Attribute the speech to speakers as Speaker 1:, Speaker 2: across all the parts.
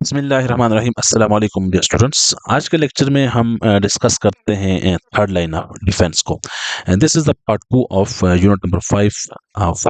Speaker 1: बिस्मिल्लाहिर्रहमानिर्रहीम अस्सलाम वालेकुम डियर स्टूडेंट्स। आज के लेक्चर में हम डिस्कस करते हैं थर्ड लाइन ऑफ डिफेंस को। And this is the part 2 of unit number 5 of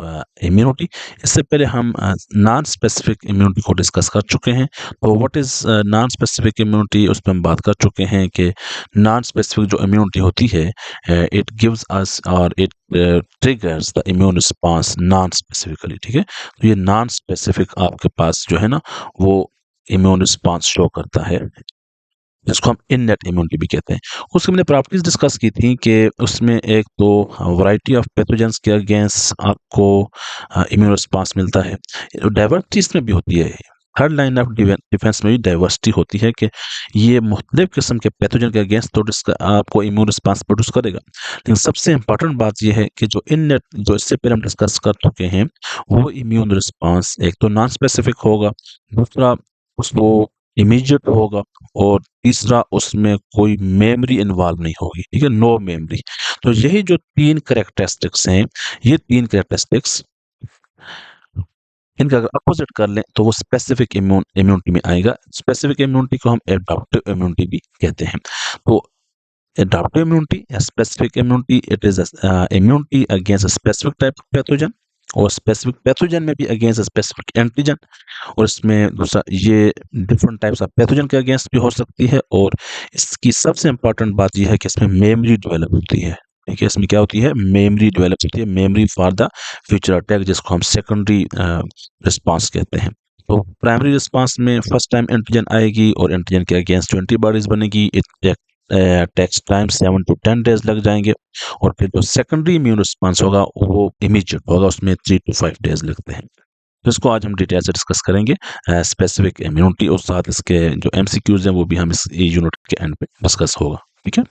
Speaker 1: immunity. इससे पहले हम नॉन स्पेसिफिक इम्यूनिटी को डिस्कस कर चुके हैं। तो what is non specific immunity, उस पर हम बात कर चुके हैं कि नॉन स्पेसिफिक जो इम्यूनिटी होती है इट गिव्स अस और it triggers the immune response non specifically. ठीक है, तो ये नॉन स्पेसिफिक आपके पास जो है ना वो इम्यून रिस्पांस शो करता है, जिसको हम इननेट इम्यूनिटी भी कहते हैं। उसकी हमने प्रॉपर्टीज डिस्कस की थी कि उसमें एक तो वैरायटी ऑफ पैथोजेंस के अगेंस्ट आपको इम्यून रिस्पांस मिलता है। डाइवर्सिटी इसमें भी होती है। थर्ड लाइन ऑफ डिफेंस में भी डाइवर्सिटी होती है कि ये मुख्तलिफ किस्म के पैथोजन के अगेंस्ट तो आपको इम्यून रिस्पांस प्रोड्यूस करेगा। लेकिन सबसे इंपॉर्टेंट बात यह है कि जो इननेट, जो इससे पहले हम डिस्कस कर चुके हैं, वो इम्यून रिस्पांस एक तो नॉन स्पेसिफिक होगा, दूसरा उसको इमीडिएट होगा, और तीसरा उसमें कोई मेमोरी इन्वॉल्व नहीं होगी। ठीक है, नो मेमोरी। तो यही जो तीन करेक्टरिस्टिक्स हैं, ये तीन करेक्टरिस्टिक्स इनका अगर अपोजिट कर लें तो वो स्पेसिफिक इम्यूनिटी में आएगा। स्पेसिफिक इम्यूनिटी को हम एडाप्टिव इम्यूनिटी भी कहते हैं। तो एडाप्टिव इम्यूनिटी या specific immunity, it is immunity against a specific type of pathogen, और स्पेसिफिक पैथोजन में भी अगेंस्ट अ स्पेसिफिक एंटीजन। और इसमें दूसरा ये डिफरेंट टाइप्स ऑफ पैथोजन के अगेंस्ट भी हो सकती है। और इसकी सबसे इंपॉर्टेंट बात यह है कि इसमें मेमोरी डेवलप होती है। ठीक है, इसमें क्या होती है, मेमोरी डेवलप होती है, memory for the future attack, जिसको हम सेकेंडरी रिस्पांस कहते हैं। तो प्राइमरी रिस्पांस में फर्स्ट टाइम एंटीजन आएगी और एंटीजन के अगेंस्ट जो एंटीबॉडीज बनेगी, it takes time 7 to 10 days लग जाएंगे। और फिर जो सेकेंडरी इम्यून रिस्पांस होगा वो इमीडिएट होगा, उसमें 3 to 5 डेज लगते हैं। तो इसको आज हम डिटेल से डिस्कस करेंगे, स्पेसिफिक इम्यूनिटी, और साथ इसके जो एमसीक्यूज हैं वो भी हम इस यूनिट के एंड पे डिस्कस होगा। ठीक है,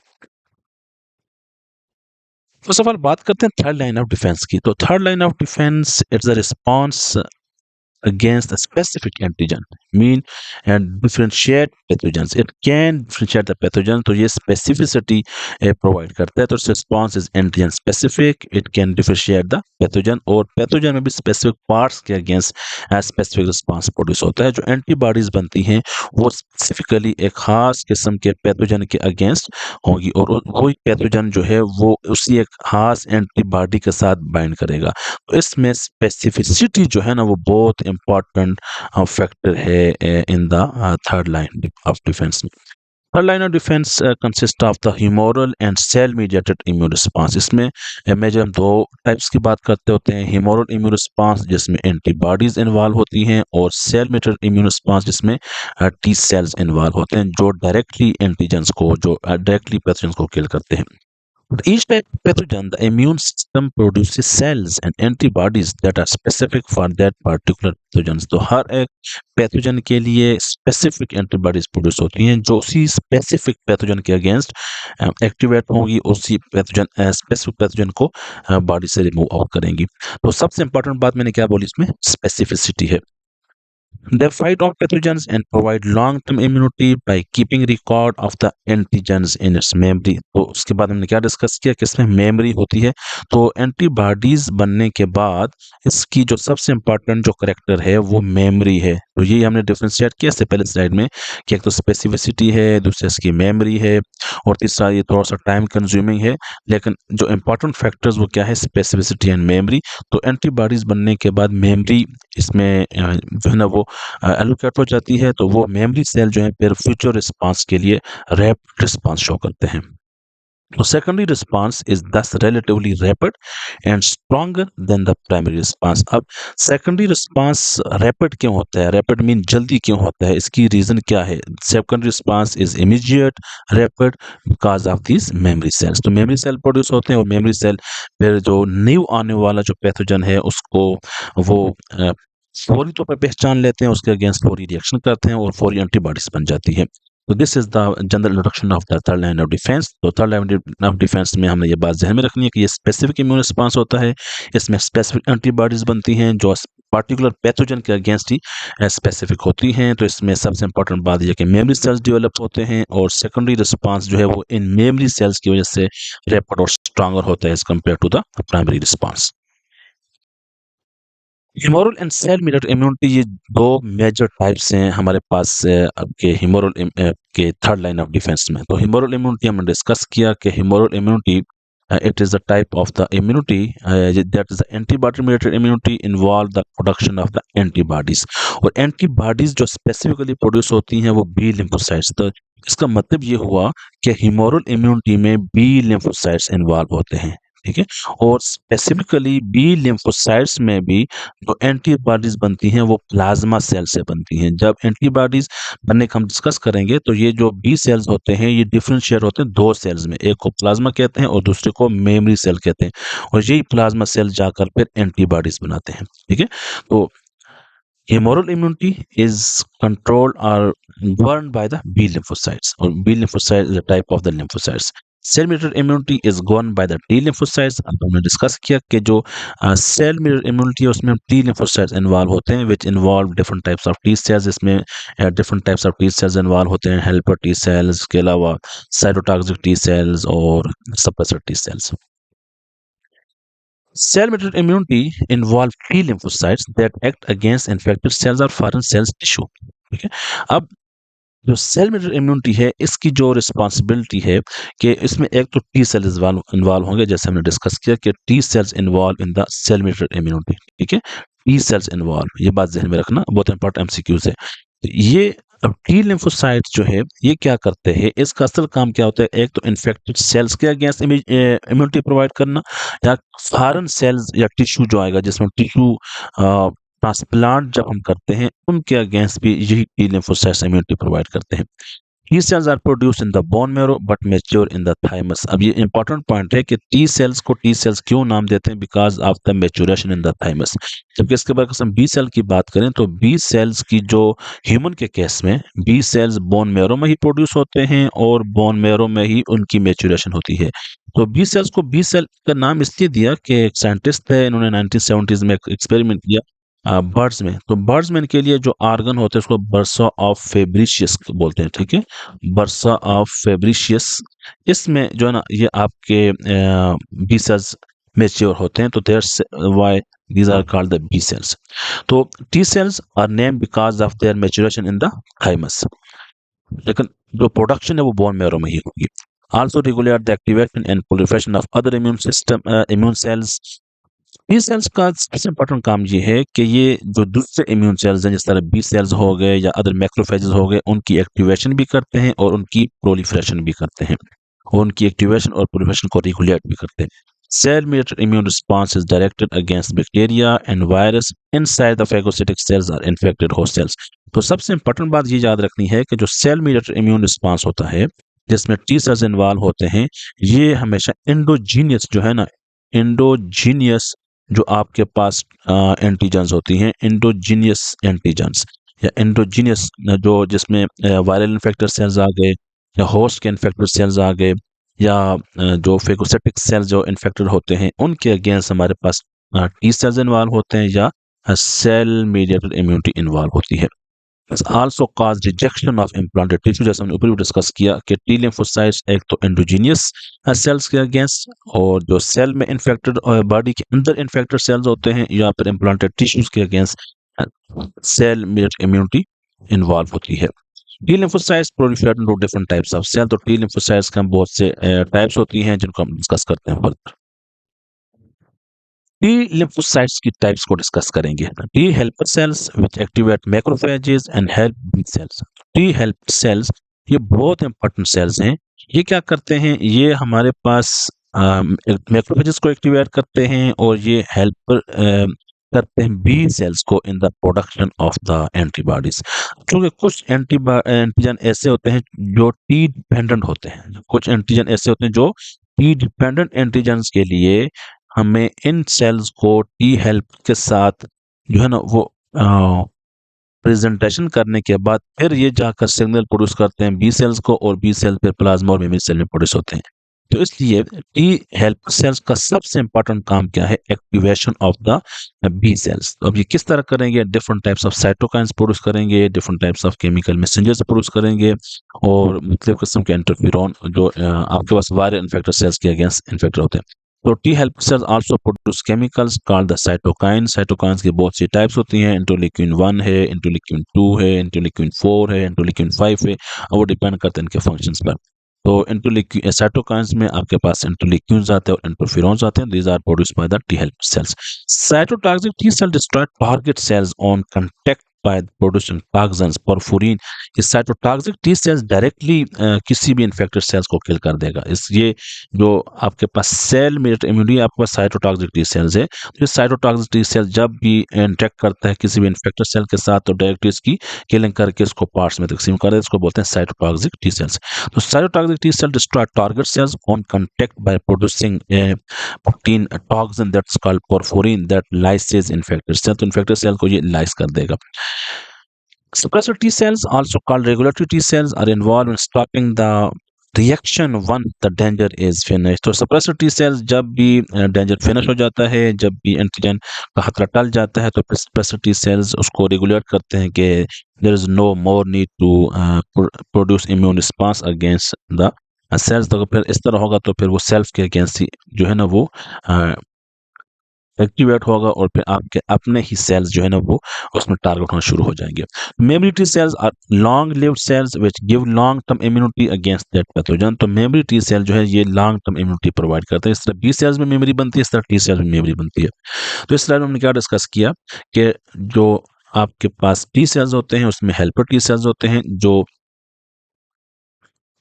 Speaker 1: फर्स्ट ऑफ ऑल बात करते हैं थर्ड लाइन ऑफ डिफेंस की। तो third line of defence it's a response against a specific antigen, mean and differentiate pathogens. It can differentiate the pathogen, तो ये specificity provide करता है। तो response is antigen specific, it can differentiate the pathogen, और pathogen में भी specific parts के against specific response produce होता है। जो antibodies बनती हैं वो specifically एक खास किस्म के pathogen के against होगी, और वही pathogen जो है वो उसी एक खास antibody के साथ bind करेगा। तो इसमें स्पेसिफिसिटी जो है ना वो बहुत इंपॉर्टेंट फैक्टर है in the third line of defence. Third line of defence consist of the humoral and cell mediated immune response. इसमें मेजर हम दो टाइप्स की बात करते होते हैं, ह्यूमोरल इम्यून रिस्पांस जिसमें एंटीबॉडीज इन्वॉल्व होती हैं, और सेल मीडिएटेड इम्यून रिस्पांस जिसमें टी सेल्स इन्वॉल्व होते हैं, जो डायरेक्टली एंटीजेंस को, जो डायरेक्टली पैथोजेंस को किल करते हैं। Each type of pathogen, the immune system produces cells and antibodies that are specific for that particular pathogens. तो हर एक पैथोजन के लिए स्पेसिफिक एंटीबॉडीज प्रोड्यूस होती हैं जो उसी स्पेसिफिक पैथोजन के अगेंस्ट एक्टिवेट होंगी, उसी पैथोजन स्पेसिफिक पैथोजन को बॉडी से रिमूव आउट करेंगी। तो सबसे इंपॉर्टेंट बात मैंने क्या बोली, इसमें स्पेसिफिसिटी है। They fight off pathogens and provide long-term immunity by keeping record of the antigens in its memory. तो उसके बाद हमने क्या डिस्कस किया कि इसमें मेमोरी होती है। तो एंटीबॉडीज बनने के बाद इसकी जो सबसे इंपॉर्टेंट जो करेक्टर है वो मेमोरी है। तो ये हमने डिफरेंशिएट किया इससे पहले स्लाइड में कि एक तो स्पेसिफिसिटी है, दूसरा इसकी मेमोरी है, और तीसरा ये थोड़ा सा टाइम कंज्यूमिंग है। लेकिन जो इंपॉर्टेंट फैक्टर्स वो क्या है, स्पेसिफिसिटी एंड मेमोरी। तो एंटीबॉडीज बनने के बाद मेमोरी इसमें जो है ना वो एलोकेट हो जाती है। तो वो मेमोरी सेल जो है फिर फ्यूचर रिस्पांस के लिए रैपिड रिस्पांस शो करते हैं। तो सेकेंडरी रिस्पांस इज दस relatively rapid and stronger than the primary response. अब सेकेंडरी रिस्पांस रैपिड क्यों होता है, रैपिड मीन जल्दी क्यों होता है, इसकी रीजन क्या है। Secondary response is immediate rapid because of this memory cells. तो मेमोरी सेल प्रोड्यूस होते हैं, और मेमोरी सेल फिर जो न्यू आने वाला जो पैथोजन है उसको वो फौरी तौर पर पहचान लेते हैं, उसके अगेंस्ट फौरी रिएक्शन करते हैं और फौरी एंटीबॉडीज बन जाती है। तो this is the general introduction of the third line of defence. तो थर्ड लाइन ऑफ डिफेंस में हमने ये बात ध्यान में रखनी है कि ये स्पेसिफिक इम्यून रिस्पांस होता है, इसमें स्पेसिफिक एंटीबॉडीज बनती हैं जो पार्टिकुलर पैथोजन के अगेंस्ट ही स्पेसिफिक होती हैं। तो इसमें सबसे इंपॉर्टेंट बात यह कि मेमोरी सेल्स डेवलप होते हैं, और सेकेंडरी रिस्पांस जो है वो इन मेमोरी सेल्स की वजह से रैपिड और स्ट्रॉन्गर होता है as compare to the primary response. Humoral and cell mediated immunity, ये दो मेजर टाइप्स हैं हमारे पास आपके के थर्ड लाइन ऑफ डिफेंस में। तो ह्यूमरल इम्यूनिटी हमने डिस्कस किया कि humoral immunity it is the type of the immunity that is the antibody mediated immunity involve the production of the antibodies। और एंटीबॉडीज जो स्पेसिफिकली प्रोड्यूस होती हैं वो बी लिम्फोसाइट्स। तो इसका मतलब ये हुआ कि ह्यूमरल इम्यूनिटी में बी लिम्फोसाइट्स इन्वॉल्व होते हैं, ठीक है। और स्पेसिफिकली बी लिम्फोसाइट्स में भी जो एंटीबॉडीज बनती हैं वो प्लाज्मा सेल से बनती हैं। जब एंटीबॉडीज बनने का हम डिस्कस करेंगे तो ये जो बी सेल्स होते हैं ये डिफरेंशिएट होते हैं दो सेल्स में, एक को प्लाज्मा कहते हैं और दूसरे को मेमोरी सेल कहते हैं। और यही प्लाज्मा सेल जाकर फिर एंटीबॉडीज बनाते हैं, ठीक है। तो humoral immunity is controlled or governed by the B lymphocytes, or B lymphocyte is a type of the lymphocytes। Cell mediated immunity is governed by the T lymphocytes। अब हमने discuss किया कि जो सेल mediated immunity है उसमें T lymphocytes involve होते हैं, which involve different types of T cells। इसमें different types of T cells involve होते हैं, helper T cells के अलावा cytotoxic T cells और suppressor T cells। Cell-mediated immunity involve T lymphocytes that act against infected cells or foreign cells tissue। ठीक है। अब जो सेल मीडिएटेड इम्यूनिटी है इसकी जो रिस्पॉन्सिबिलिटी है कि इसमें एक तो टी सेल इन्वॉल्व होंगे, जैसे हमने डिस्कस किया कि T cells involve in the cell mediated immunity, ठीक है। टी सेल्स इन्वॉल्व, ये बात ध्यान में रखना, बहुत इंपॉर्टेंट एमसीक्यूज है। तो ये अब टी लिम्फोसाइट्स जो है ये क्या करते हैं, इसका असल काम क्या होता है, एक तो इन्फेक्टेड सेल्स के अगेंस्ट इम्यूनिटी प्रोवाइड करना, या फॉरेन सेल्स या टिश्यू जो आएगा जिसमें टिश्यू ट्रांसप्लांट जब हम करते हैं उनके अगेंस्ट भी यही टी लिम्फोसाइट्स इम्यूनिटी प्रोवाइड करते हैं। T cells are produced in the bone marrow but mature in the thymus। अब ये इंपॉर्टेंट पॉइंट है कि T cells को T cells क्यों नाम देते हैं, because of the maturation in the thymus. जबकि इसके बाद हम B सेल की बात करें तो B सेल्स की जो ह्यूमन के केस में B सेल्स बोन मैरो में ही प्रोड्यूस होते हैं और बोन मैरो में ही उनकी मेचुरेशन होती है। तो B सेल्स को B सेल का नाम इसलिए दिया कि एक साइंटिस्ट थे, इन्होंने 1970s में एक एक्सपेरिमेंट किया बर्ड्स में। तो बर्ड्स में इनके लिए जो आर्गन होते हैं उसको बर्सा ऑफ फेब्रिशियस बोलते हैं, ठीक है, बर्सा ऑफ फेब्रिशियस। इसमें जो है ना ये आपके बी सेल्स मेच्योर होते हैं, तो there why these are called the B cells. तो T cells are name because of their maturation in the thymus, लेकिन जो प्रोडक्शन है वो बोन मैरो में ही होगी। Also regulate the activation and proliferation of other immune cells। B cells का सबसे important काम ये है कि ये जो दूसरे इम्यून सेल्स हैं जिस तरह बी सेल्स हो गए या अदर मैक्रोफेजेस हो गए उनकी एक्टिवेशन भी करते हैं और उनकी प्रोलिफरेशन भी करते हैं, और उनकी एक्टिवेशन और प्रोलिफरेशन को रेगुलेट भी करते हैं। Cell mediated immune response is directed against bacteria and virus inside the phagocytic cells or infected host cells। तो सबसे इंपॉर्टेंट बात ये याद रखनी है कि जो सेल mediated immune response होता है जिसमें टी सेल्स इन्वॉल्व होते हैं, ये हमेशा एंडोजीनियस जो है ना, एंडोजीनियस जो आपके पास एंटीजेंस होती हैं, एंडोजीनियस एंटीजेंस या एंडोजीनियस जो जिसमें वायरल इन्फेक्टर सेल्स आ गए या होस्ट के इन्फेक्टर सेल्स आ गए या जो फेगोसाइटिक सेल्स जो इन्फेक्टेड होते हैं उनके अगेंस्ट हमारे पास टी सेल्स इन्वॉल्व होते हैं या सेल मीडिएटेड इम्यूनिटी इन्वॉल्व होती है। Also cause rejection of implanted tissue, जैसे हमने ऊपर भी डिस्कस किया कि टी लिम्फोसाइट्स एक तो एंडोजीनियस सेल्स के अगेंस्ट और जो सेल में इन्फेक्टेड बॉडी के अंदर इन्फेक्टेड सेल्स होते हैं या फिर इम्प्लांटेड टिश्यूज के against cell mediated immunity involve होती है। T lymphocytes proliferate into different types of cell. तो टी लिम्फोसाइट्स के बहुत से टाइप्स होती हैं जिनको हम डिस्कस करते हैं फर्दर। टी लिम्फोसाइट्स की टाइप्स को डिस्कस करेंगे। T helper cells which activate macrophages and help B cells. T helper cells ये बहुत इंपॉर्टेंट सेल्स हैं। ये क्या करते हैं, ये हमारे पास मैक्रोफेजेस को एक्टिवेट करते हैं और ये हेल्पर करते हैं बी सेल्स को in the production of the antibodies. क्योंकि कुछ एंटीजन ऐसे होते हैं जो टी डिपेंडेंट होते हैं, कुछ एंटीजन ऐसे होते हैं जो टी डिपेंडेंट एंटीजेंस के लिए हमें इन सेल्स को टी हेल्प के साथ जो है ना वो प्रेजेंटेशन करने के बाद फिर ये जाकर सिग्नल प्रोड्यूस करते हैं बी सेल्स को, और बी सेल फिर प्लाज्मा और मेमोरी सेल में प्रोड्यूस होते हैं। तो इसलिए टी हेल्पर सेल्स का सबसे इंपॉर्टेंट काम क्या है, activation of the B cells. अब ये किस तरह करेंगे, different types of cytokines produce करेंगे, different types of chemical messengers produce करेंगे और मुख्तलिफ किस्म के इंटरफेरॉन जो आपके पास वायरल इन्फेक्टर सेल्स के अगेंस्ट इन्फेक्टर होते हैं। तो T helper cells also produce chemicals called the cytokine. Cytokines की बहुत सी टाइप्स होती हैं, इंटरल्यूकिन 1 है, इंटरल्यूकिन 2 है, इंटरल्यूकिन 4 है, इंटरल्यूकिन 5 है, और वो डिपेंड करते हैं इनके फंक्शंस पर। तो इंटरल्यूकिन साइटोकाइंस में आपके पास इंटरल्यूकिन्स आते हैं और इंटरफेरॉन्स आते हैं। These are produced by the T helper cells. Cytotoxic T cell destroy target cells on contact by producing toxins perforin. ये साइटोटॉक्सिक टी सेल्स डायरेक्टली किसी भी इन्फेक्टेड सेल्स को किल कर देगा। इस ये जो आपके पास सेल मेड इम्यूनिटी, आपके पास साइटोटॉक्सिक टी सेल्स है, तो ये साइटोटॉक्सिक टी सेल जब भी इंटरेक्ट करता है किसी भी इन्फेक्टेड सेल के साथ, तो डायरेक्टली इसकी किलिंग करके इसको पार्ट्स में तकसीम कर देता है। इसको बोलते हैं साइटोटॉक्सिक टी सेल्स। तो cytotoxic T cell destroy target cells on contact by producing protein toxin that's called perforin that lyses infected cell. तो इन्फेक्टेड सेल को ये लाइस कर देगा। Suppressor T cells, also called regulatory T cells, are involved in stopping the reaction once the danger is finished. तो suppressor T cells जब भी danger finish हो जाता है, जब भी एंटीजन का खतरा टल जाता है, तो फिर suppressor T cells उसको रेगुलेट करते हैं कि there is no more need to produce immune response against the cells। तो फिर इस तरह होगा तो फिर वो सेल्फ के अगेंस्ट जो है ना वो एक्टिवेट होगा और फिर आपके अपने ही सेल्स जो है ना वो उसमें टारगेट होना शुरू हो जाएंगे। Memory T cells are long lived cells which give long term immunity against that pathogen. तो मेमोरी टी सेल जो है ये लॉन्ग टर्म इम्यूनिटी प्रोवाइड करता है। इस तरह बी सेल्स में मेमोरी बनती है, इस तरह टी सेल्स में मेमोरी बनती है। तो इस स्लाइड में हमने क्या डिस्कस किया कि जो आपके पास टी सेल्स होते हैं उसमें हेल्पर टी सेल्स होते हैं जो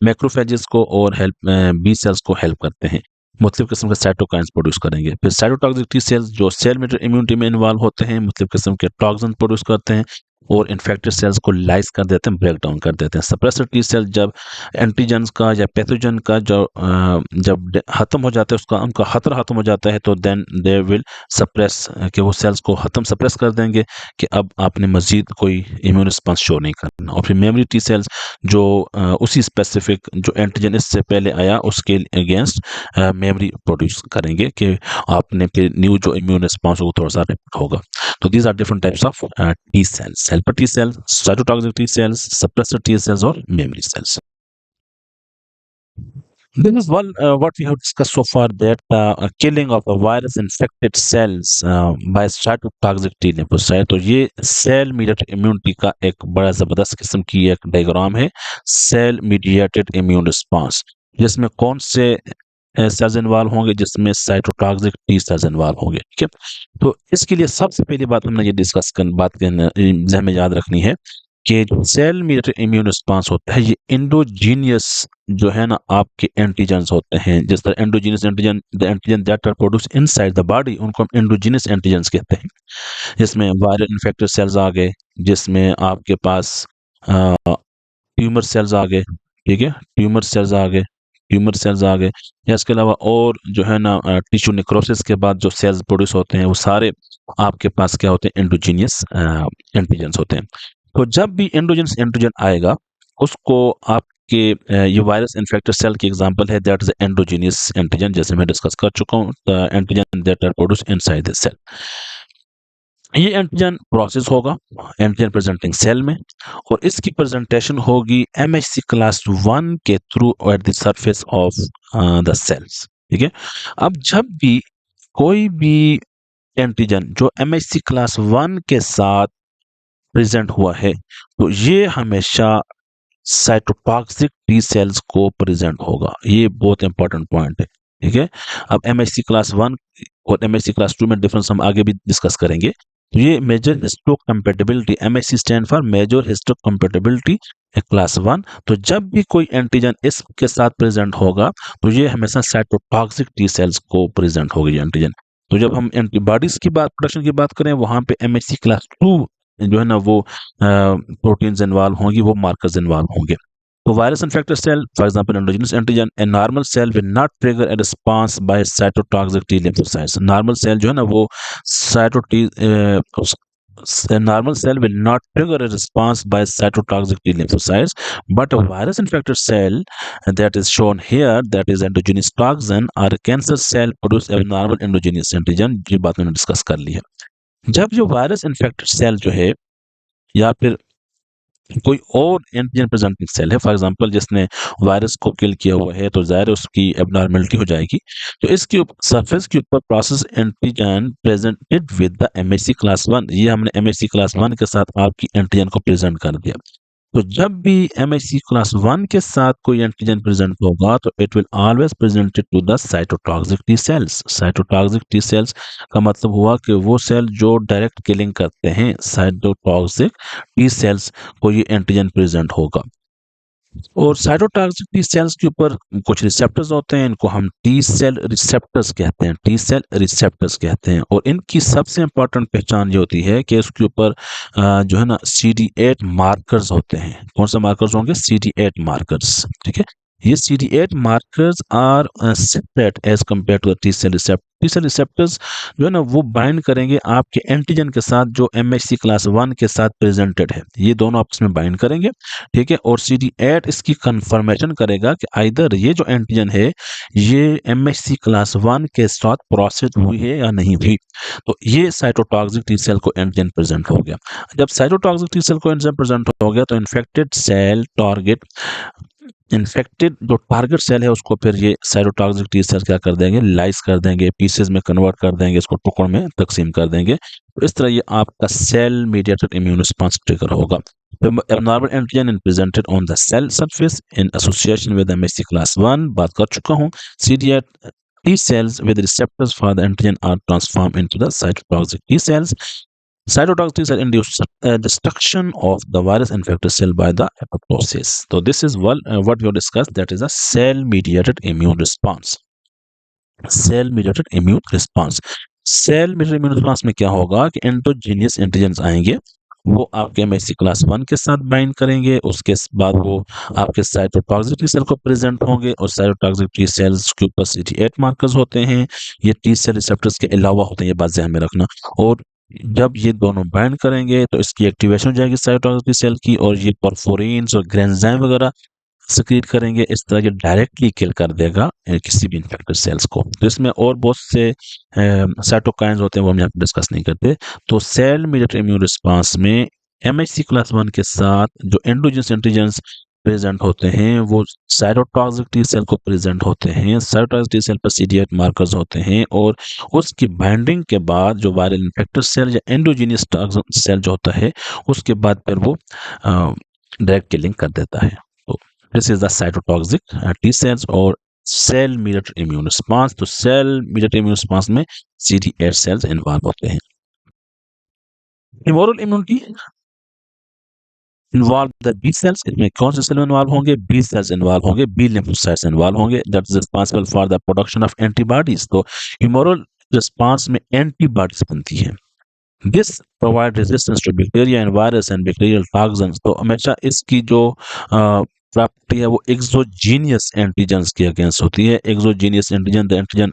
Speaker 1: मैक्रोफेजेस को और हेल्प बी सेल्स को हेल्प करते हैं, मुख्तलिफ किस्म के साइटोकाइंस प्रोड्यूस करेंगे। फिर साइटोटॉक्सिक टी सेल्स जो सेल मेडिएटेड इम्यूनिटी में इन्वॉल्व होते हैं, मुख्तलिफ किस्म के टॉक्सिन प्रोड्यूस करते हैं और इन्फेक्टेड सेल्स को लाइस कर देते हैं, ब्रेक डाउन कर देते हैं। सप्रेसर टी सेल जब एंटीजन्स का या पैथोजन का जो जब खत्म हो जाता है, उसका उनका खतरा खत्म हो जाता है, तो देन दे विल सप्रेस कि वो सेल्स को खत्म सप्रेस कर देंगे कि अब आपने मजीद कोई इम्यून रिस्पॉन्स शो नहीं करना। और फिर मेमोरी टी सेल्स जो उसी स्पेसिफिक जो एंटीजन इससे पहले आया उसके अगेंस्ट मेमोरी प्रोड्यूस करेंगे कि आपने फिर न्यू जो इम्यून रिस्पॉन्स वो थोड़ा सा रिपीट होगा। तो these are different types of T cells, helper T cells, cytotoxic T cells, suppressor T cells और memory cells. This is one what we have discussed so far, that killing of a virus infected cells by cytotoxic T lymphocyte। तो ये cell mediated immunity का एक बड़ा जबरदस्त किस्म की एक डायग्राम है, सेल मीडिएटेड इम्यून रिस्पांस, जिसमें कौन से सेल्स इन्वॉल्व होंगे, जिसमें साइटोटॉक्सिक टी सेल्स इन्वॉल्व होंगे। ठीक है, तो इसके लिए सबसे पहली बात हमने ये डिस्कस कर बात जहन में याद रखनी है कि जो सेल मीडिएटेड इम्यून रिस्पांस होता है ये एंडोजीनियस जो है ना आपके एंटीजन्स होते हैं। जिस तरह endogenous antigen, the antigen that are produce inside the body, उनको हम एंडोजीनियस एंटीजन्स कहते हैं। जिसमें वायरल इन्फेक्टेड सेल्स आ गए, जिसमें आपके पास ट्यूमर सेल्स आ गए, ठीक है, ट्यूमर सेल्स आ गए, ट्यूमर सेल्स आ गए, या इसके अलावा और जो है ना टिश्यू नेक्रोसिस के बाद जो सेल्स प्रोड्यूस होते हैं वो सारे आपके पास क्या होते हैं, एंडोजीनियस एंटीजन्स होते हैं। तो जब भी एंडोजेनस एंटीजन आएगा उसको आपके ये वायरस इन्फेक्टेड सेल की एग्जांपल है, दैट इज एंडोजीनियस एंटीजन, जैसे मैं डिस्कस कर चुका हूँ, the antigen that are produce inside the cell. ये एंटीजन प्रोसेस होगा एंटीजन प्रेजेंटिंग सेल में, और इसकी प्रेजेंटेशन होगी एमएचसी क्लास 1 के through at the surface of the cells. ठीक है, अब जब भी कोई भी एंटीजन जो एमएचसी क्लास 1 के साथ प्रेजेंट हुआ है, तो ये हमेशा साइटोटॉक्सिक टी सेल्स को प्रेजेंट होगा। ये बहुत इंपॉर्टेंट पॉइंट है। ठीक है, अब एमएचसी क्लास 1 और एमएचसी क्लास 2 में डिफरेंस हम आगे भी डिस्कस करेंगे। तो ये major histocompatibility, MHC stand for major histocompatibility class 1। तो जब भी कोई एंटीजन इसके साथ प्रेजेंट होगा तो ये हमेशा साइटोटॉक्सिक टी सेल्स को प्रेजेंट होगी ये एंटीजन। तो जब हम एंटीबॉडीज की बात, प्रोडक्शन की बात करें, वहां पे एमएचसी क्लास 2 जो है ना वो प्रोटीन्स इन्वॉल्व होंगी, वो मार्कर्स इन्वॉल्व होंगे। तो virus infected cell, for example endogenous antigen, a normal cell will not trigger a response by cytotoxic T lymphocytes. Normal cell जो है ना वो normal cell will not trigger a response by cytotoxic T lymphocytes, but a virus infected cell that is shown here, that is endogenous toxin, or a cancer cell produce abnormal endogenous antigen। ये बात मैंने discuss कर ली है। जब जो virus infected cell जो है या फिर कोई और एंटीजन प्रेजेंटिंग सेल है, फॉर एग्जांपल जिसने वायरस को किल किया हुआ है, तो ज़ाहिर है उसकी एबनॉर्मेलिटी हो जाएगी। तो इसके सरफेस के ऊपर process antigen presented with the MSc class 1, ये हमने एमएससी क्लास 1 के साथ आपकी एंटीजन को प्रेजेंट कर दिया। तो जब भी एमएससी क्लास 1 के साथ कोई एंटीजन प्रेजेंट होगा, तो it will always presented to the cytotoxic T cells. Cytotoxic T cells का मतलब हुआ कि वो सेल जो डायरेक्ट किलिंग करते हैं, साइटोटॉक्सिक टी सेल्स को ये एंटीजन प्रेजेंट होगा। और साइटोटॉक्सिक टी सेल्स के ऊपर कुछ रिसेप्टर्स होते हैं, इनको हम टी सेल रिसेप्टर्स कहते हैं, टी सेल रिसेप्टर्स कहते हैं। और इनकी सबसे इंपॉर्टेंट पहचान ये होती है कि इसके ऊपर जो है ना CD8 मार्कर्स होते हैं। कौन से मार्कर्स होंगे? CD8 मार्कर्स, ठीक है। ये CD8 markers are separate as compare to the T cell receptor. T cell receptors जो है ना वो बाइंड करेंगे आपके एंटीजन के साथ जो MHC क्लास 1 के साथ प्रेजेंटेड है, ये दोनों आपस में बाइंड करेंगे, ठीक है। और CD8 इसकी कंफर्मेशन करेगा कि आइदर ये जो एंटीजन है ये MHC क्लास 1 के साथ प्रोसेस हुई है या नहीं हुई। तो ये साइटोटॉक्सिक टी सेल को एंटीजन प्रेजेंट हो गया। जब साइटोटॉक्सिक टी सेल को एंटीजन प्रेजेंट हो गया, तो इन्फेक्टेड सेल टारगेट, इन्फेक्टेड जो टारगेट सेल है उसको फिर ये साइटोटॉक्सिक टी सेल क्या कर देंगे? लाइस कर देंगे, पीसेस में कन्वर्ट कर देंगे, इसको टुकड़ों में तकसीम कर देंगे। तो इस तरह ये आपका cell mediated immune response trigger होगा। Abnormal antigen is presented on the cell surface in association with MHC class 1, बात कर चुका हूँ। CD8 T cells with receptors for the antigen are transformed into the cytotoxic T cells. Cytotoxic T cell induce destruction of the virus infected cell by the apoptosis. So this is what we have discussed, that is a cell mediated immune response. Cell mediated immune response. Cell mediated immune response में क्या होगा कि endogenous antigens आएंगे, वो आपके MHC class 1 के साथ bind करेंगे, उसके बाद वो आपके साइटोटॉक्सिक टी सेल को प्रेजेंट होंगे, और साइटोटॉक्सिक टी सेल्स के ऊपर CD8 मार्कर्स होते हैं, ये टी सेल रिसेप्टर्स के अलावा होते हैं, ये बात ध्यान में रखना। और जब ये दोनों बाइंड करेंगे तो इसकी एक्टिवेशन हो जाएगी साइटोटॉक्सिक टी सेल की, और ये परफोरिन्स और ग्रेन्जाइम वगैरह सिक्रीट करेंगे। इस तरह ये डायरेक्टली किल कर देगा किसी भी इन्फेक्टेड सेल्स को। तो इसमें और बहुत से साइटोकाइन्स होते हैं, वो हम यहाँ पे डिस्कस नहीं करते। तो सेल मीडिएटेड इम्यून रिस्पांस में MHC क्लास 1 के साथ जो एंडोजेनस एंटीजेंस प्रेजेंट होते हैं वो साइटोटॉक्सिक टी सेल को प्रेजेंट होते हैं। साइटोटॉक्सिक टी सेल पर CD8 मार्कर्स होते हैं, और उसकी बाइंडिंग के बाद जो वायरल इन्फेक्टेड सेल या एंडोजीनियस सेल जो होता है, उसके बाद फिर वो डायरेक्ट किलिंग कर देता है। तो this is the cytotoxic T cells और सेल मीडिएटेड इम्यून रिस्पांस। तो सेल मीडिएटेड इम्यून रिस्पांस में CD8 सेल्स इन्वॉल्व होते हैं। Humoral immunity involve the B cells, इसमें कौन से सेल इन्वॉल्व होंगे? बी सेल्स इन्वॉल्व होंगे, बी लिम्फोसाइट्स इन्वॉल्व होंगे, that is responsible for the production of antibodies. तो ह्यूमरल रिस्पांस में एंटीबॉडीज बनती है। This provide resistance to bacteria and virus and bacterial toxins. तो हमेशा इसकी जो प्रॉपर्टी है वो एक्सोजीनियस एंटीजेंस के अगेंस्ट होती है। Exogenous antigen, the antigen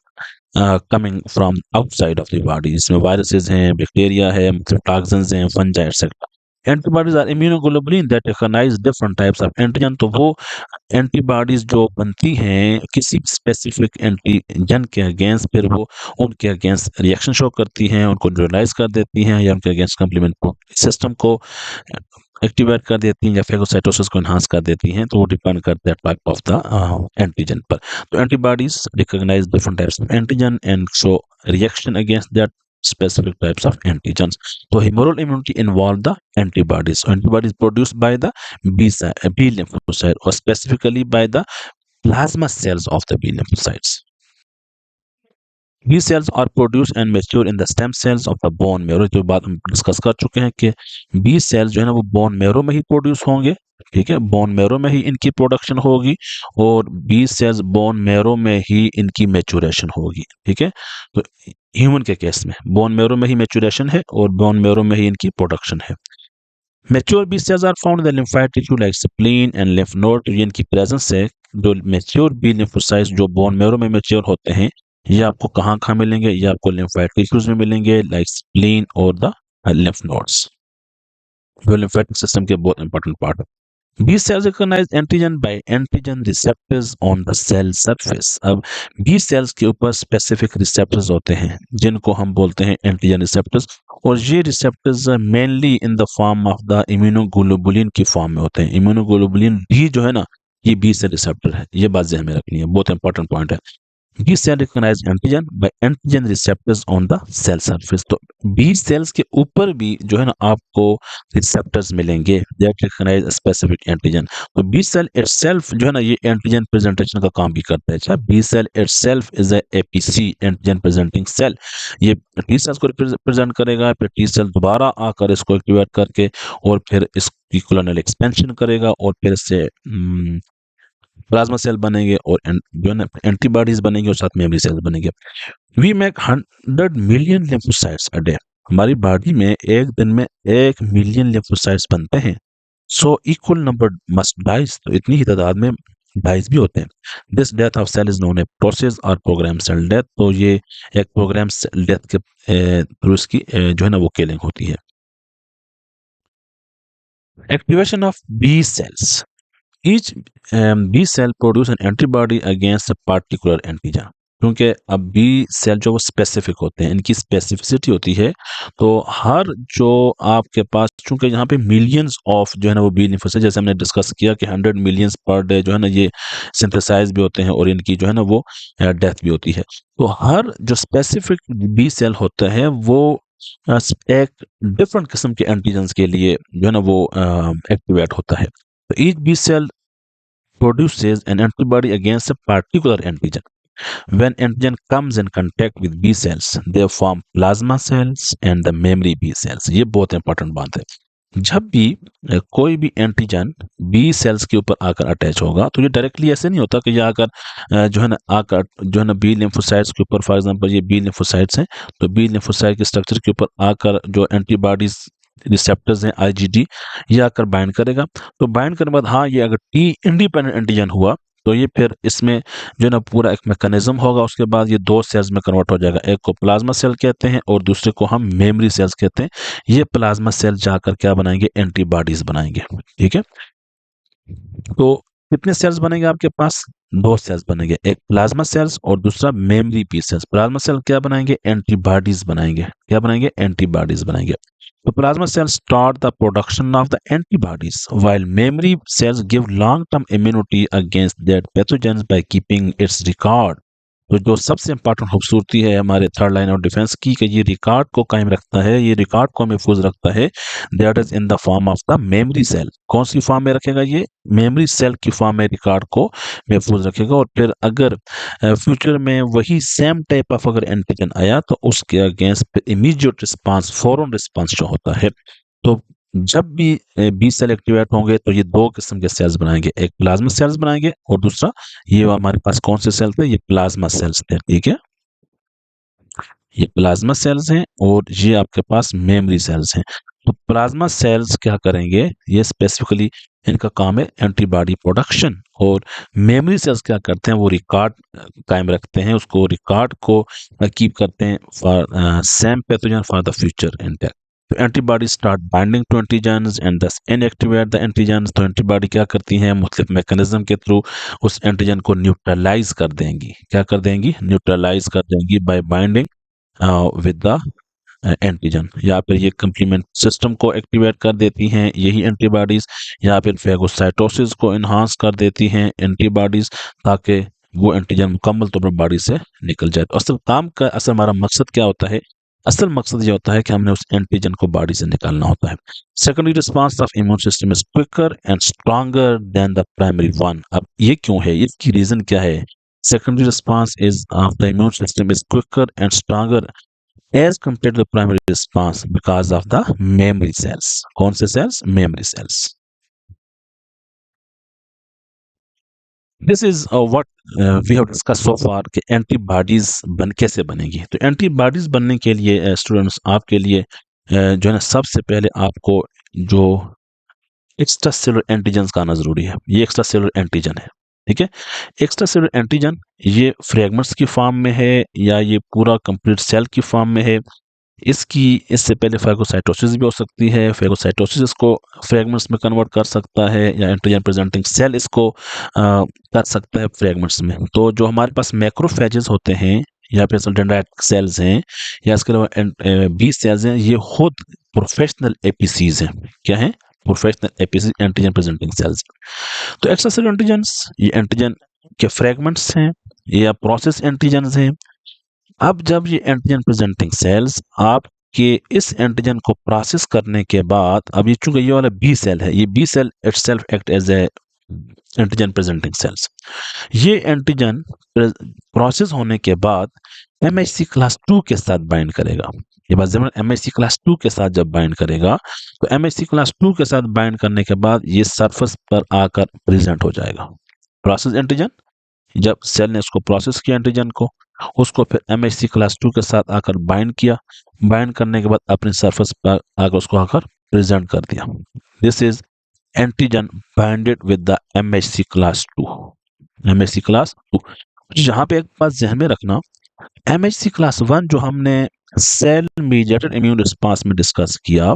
Speaker 1: coming from outside of the body, जिसमें वायरसेस हैं, बैक्टीरिया है, टॉक्सिन्स हैं, fungi etcetera. Antibodies are immunoglobulin that recognise different types of antigen. तो वो एंटीबॉडीज जो बनती हैं किसी स्पेसिफिक एंटीजन के अगेंस्ट, फिर वो उनके अगेंस्ट रिएक्शन शो करती हैं, उनको न्यूट्रलाइज कर देती हैं, या उनके अगेंस्ट कम्प्लीमेंट सिस्टम को एक्टिवेट कर देती हैं, या फेगोसाइटोसिस को एनहांस कर देती हैं। तो वो डिपेंड करता है टाइप ऑफ द एंटीजन पर। तो antibodies recognise different types of antigen and show reaction against that specific types of antigens. So humoral immunity involve the antibodies. So antibodies produced by the B lymphocyte, or specifically by the plasma cells of the B lymphocytes. B cells are produced and mature in the stem cells of the bone marrow. जो बात हम discuss कर चुके हैं कि B cells जो है ना वो बोन मैरो में ही प्रोड्यूस होंगे, ठीक है, बोन मैरो में ही इनकी प्रोडक्शन होगी, और B cells बोन मैरो में ही इनकी मैच्योरेशन होगी, ठीक है। तो ह्यूमन के केस में बोन मैरो में ही मैच्योरेशन है, और बोन मैरो में ही इनकी प्रोडक्शन है। Mature B cells are found in the lymphatic tissue like spleen and lymph node। इनकी प्रेजेंस है, जो मैच्योर B lymphocytes जो बोन मैरो में मैच्योर होते हैं, ये आपको कहाँ मिलेंगे? ये आपको लिम्फेटिक टिश्यूज में मिलेंगे, लाइक स्प्लीन और द लिम्फ नोड्स, जो लिम्फेटिक सिस्टम के बहुत इंपॉर्टेंट पार्ट है। B cells recognise antigen by antigen receptors on the cell surface. अब बी सेल्स के ऊपर स्पेसिफिक रिसेप्टर्स होते हैं जिनको हम बोलते हैं एंटीजन रिसेप्टर्स, और ये receptors mainly in the form of the immunoglobulin की फॉर्म में होते हैं। इम्यूनोग्लोबुलिन भी जो है ना, ये बी सेल रिसेप्टर है। ये बात ध्यान में रखनी है, बहुत इंपॉर्टेंट पॉइंट है। B cell recognise antigen by antigen receptors on the cell surface. तो बी सेल्स के ऊपर भी जो है ना आपको रिसेप्टर्स मिलेंगे दैट रिकॉग्नाइज स्पेसिफिक एंटीजन। तो बी सेल इटसेल्फ जो है ना ये एंटीजन प्रेजेंटेशन का काम भी करता है। अच्छा, B cell itself is a APC, antigen presenting cell. ये टी सेल्स को रिप्रेजेंट करेगा, फिर टी सेल दोबारा आकर इसको एक्टिवेट करके और फिर इसकी कोलोनल एक्सपेंशन करेगा और फिर इससे प्लाज्मा सेल बनेंगे और जो है ना एंटीबॉडीज बनेंगे और साथ मेमोरी सेल बनेंगे। We make 100 million lymphocytes a day. हमारी बॉडी में एक दिन में 1 मिलियन लिम्फोसाइट्स बनते हैं। So equal number must dies, तो इतनी ही तादाद में डाइज भी होते हैं। This death of cell is known a process और प्रोग्राम सेल डेथ। तो ये एक प्रोग्राम सेल डेथ के थ्रू इसकी जो है ना वो किलिंग होती है। Activation of B sales. Each B cell produce an antibody against a particular antigen। क्योंकि अब बी सेल जो वो स्पेसिफिक होते हैं, इनकी स्पेसिफिसिटी होती है। तो हर जो आपके पास, चूंकि यहाँ पे मिलियंस ऑफ जो है ना वो बी लिम्फोसाइट, जैसे हमने डिस्कस किया कि 100 मिलियंस पर डे जो है ना ये सिंथेसाइज भी होते हैं और इनकी जो है ना वो डेथ भी होती है। तो हर जो स्पेसिफिक बी सेल होता है वो एक डिफरेंट किस्म के एंटीजेंस के लिए जो है ना वो एक्टिवेट होता है। तो each B cell produces an antibody against a particular antigen. When antigen comes in contact with B cells, they form plasma cells and the memory B cells. ये बहुत इंपॉर्टेंट बात है। जब भी कोई भी एंटीजन बी सेल्स के ऊपर आकर अटैच होगा, तो ये डायरेक्टली ऐसे नहीं होता कि ये आकर जो है ना आकर जो है ना बी लिम्फोसाइट्स के ऊपर, फॉर एग्जांपल ये बी लिम्फोसाइट्स हैं, तो बी लिम्फोसाइट के स्ट्रक्चर के ऊपर आकर जो एंटीबॉडीज रिसेप्टर्स हैं आईजीडी, ये आकर बाइंड करेगा। तो बाइंड करने के बाद हाँ, ये अगर टी इंडिपेंडेंट एंटीजन हुआ तो ये फिर इसमें जो है ना पूरा एक मैकेनिज्म होगा। उसके बाद ये दो सेल्स में कन्वर्ट हो जाएगा, एक को प्लाज्मा सेल कहते हैं और दूसरे को हम मेमोरी सेल्स कहते हैं। ये प्लाज्मा सेल जाकर क्या बनाएंगे, एंटीबॉडीज बनाएंगे। ठीक है, तो कितने सेल्स बनेंगे आपके पास, दो सेल्स बनेंगे, एक प्लाज्मा सेल्स और दूसरा memory P cells. Plasma cell क्या बनाएंगे, एंटीबॉडीज बनाएंगे। क्या बनाएंगे, एंटीबॉडीज बनाएंगे। तो plasma cells start the production of the antibodies, while memory cells give long-term immunity against that pathogens by keeping its record। तो जो सबसे इंपॉर्टेंट खूबसूरती है हमारे थर्ड लाइन ऑफ डिफेंस की, कि ये रिकॉर्ड को कायम रखता है, ये रिकॉर्ड को महफूज रखता है। That is in the form of the memory cell. कौन सी फॉर्म में रखेगा, ये मेमोरी सेल की फॉर्म में रिकॉर्ड को महफूज रखेगा। और फिर अगर फ्यूचर में वही सेम टाइप ऑफ अगर एंटीजन आया तो उसके अगेंस्ट इमीडिएट रिस्पांस, फौरन रिस्पांस जो होता है। तो जब भी बी सेल एक्टिवेट होंगे तो ये दो किस्म के सेल्स बनाएंगे, एक प्लाज्मा सेल्स बनाएंगे और दूसरा ये हमारे पास कौन से सेल थे, ये प्लाज्मा सेल्स थे। ठीक है, ये प्लाज्मा सेल्स हैं और ये आपके पास मेमोरी सेल्स हैं। तो प्लाज्मा सेल्स क्या करेंगे, ये स्पेसिफिकली इनका काम है एंटीबॉडी प्रोडक्शन, और मेमोरी सेल्स क्या करते हैं, वो रिकॉर्ड कायम रखते हैं, उसको रिकॉर्ड को कीप करते हैं for same pathogen for the future intact. तो antibody start binding to antigens and thus inactivate the antigens. तो एंटीबॉडी क्या करती हैं, मुख्तलिफ मैकेनिज्म के थ्रू उस एंटीजन को न्यूट्रलाइज कर देंगी। क्या कर देंगी, न्यूट्रलाइज कर देंगी bye binding with the antigen, या फिर ये कंप्लीमेंट सिस्टम को एक्टिवेट कर देती हैं यही एंटीबॉडीज, या फिर फेगोसाइटोसिस को इन्हांस कर देती हैं एंटीबॉडीज, ताकि वो एंटीजन मुकम्मल तौर पर बॉडी से निकल जाए। तो असल काम का, असल हमारा मकसद क्या होता है, असल मकसद ये होता है कि हमने उस एंटीजन को बॉडी से निकालना होता है। Secondary response of immune system is quicker and stronger than the primary one. अब ये क्यों है, इसकी रीजन क्या है। Secondary response is of the immune system is quicker and stronger as compared to the primary response because of the memory cells। कौन से cells, memory cells। This is what we have discussed so far कि antibodies बन कैसे बनेगी। तो antibodies बनने के लिए स्टूडेंट्स आपके लिए जो है ना सबसे पहले आपको जो एक्स्ट्रा सेलुलर एंटीजन का आना जरूरी है। ये एक्स्ट्रा सेलुलर एंटीजन है। ठीक है, एक्स्ट्रा सेलुलर एंटीजन ये फ्रेगमेंट्स की फॉर्म में है या ये पूरा कंप्लीट सेल की फॉर्म में है, इससे पहले फेगोसाइटोसिस भी हो सकती है। फेगोसाइटोसिस इसको फ्रेगमेंट्स में कन्वर्ट कर सकता है, या एंटीजन प्रेजेंटिंग सेल इसको कर सकता है फ्रेगमेंट्स में। तो जो हमारे पास मैक्रोफेजेस होते हैं, या फिर डेंड्राइटिक सेल्स हैं, या इसके अलावा बी सेल्स हैं, ये खुद प्रोफेशनल एपीसीज हैं। क्या है? Professional APC antigen presenting sales. तो एक्स्ट्रासेलुलर एंटीजन्स ये एंटीजन के फ्रेगमेंट्स हैं या प्रोसेस एंटीजन्स हैं। अब जब ये एंटीजन प्रेजेंटिंग सेल्स आपके इस एंटीजन को प्रोसेस करने के बाद, अब ये चूंकि ये वाला बी सेल है, ये B cell itself act as a antigen presenting cells. ये एंटीजन प्रोसेस होने के बाद एमएचसी क्लास 2 के साथ बाइंड करेगा। ये बात जब एमएचसी क्लास 2 के साथ जब बाइंड करेगा, तो एमएचसी क्लास 2 के साथ बाइंड करने के बाद ये सरफेस पर आकर प्रेजेंट हो जाएगा। प्रोसेस एंटीजन, जब सेल ने उसको प्रोसेस किया एंटीजन को, उसको फिर एमएचसी क्लास 2 के साथ आकर बाइंड किया, बाइंड करने के बाद अपनी सरफेस पर आकर उसको आकर प्रेजेंट कर दिया। This is antigen binded with the MHC class 2। MHC class 2, यहाँ पे एक बात ध्यान में रखना, एमएचसी क्लास 1 जो हमने सेल मीडिएटेड इम्यून रिस्पांस में डिस्कस किया,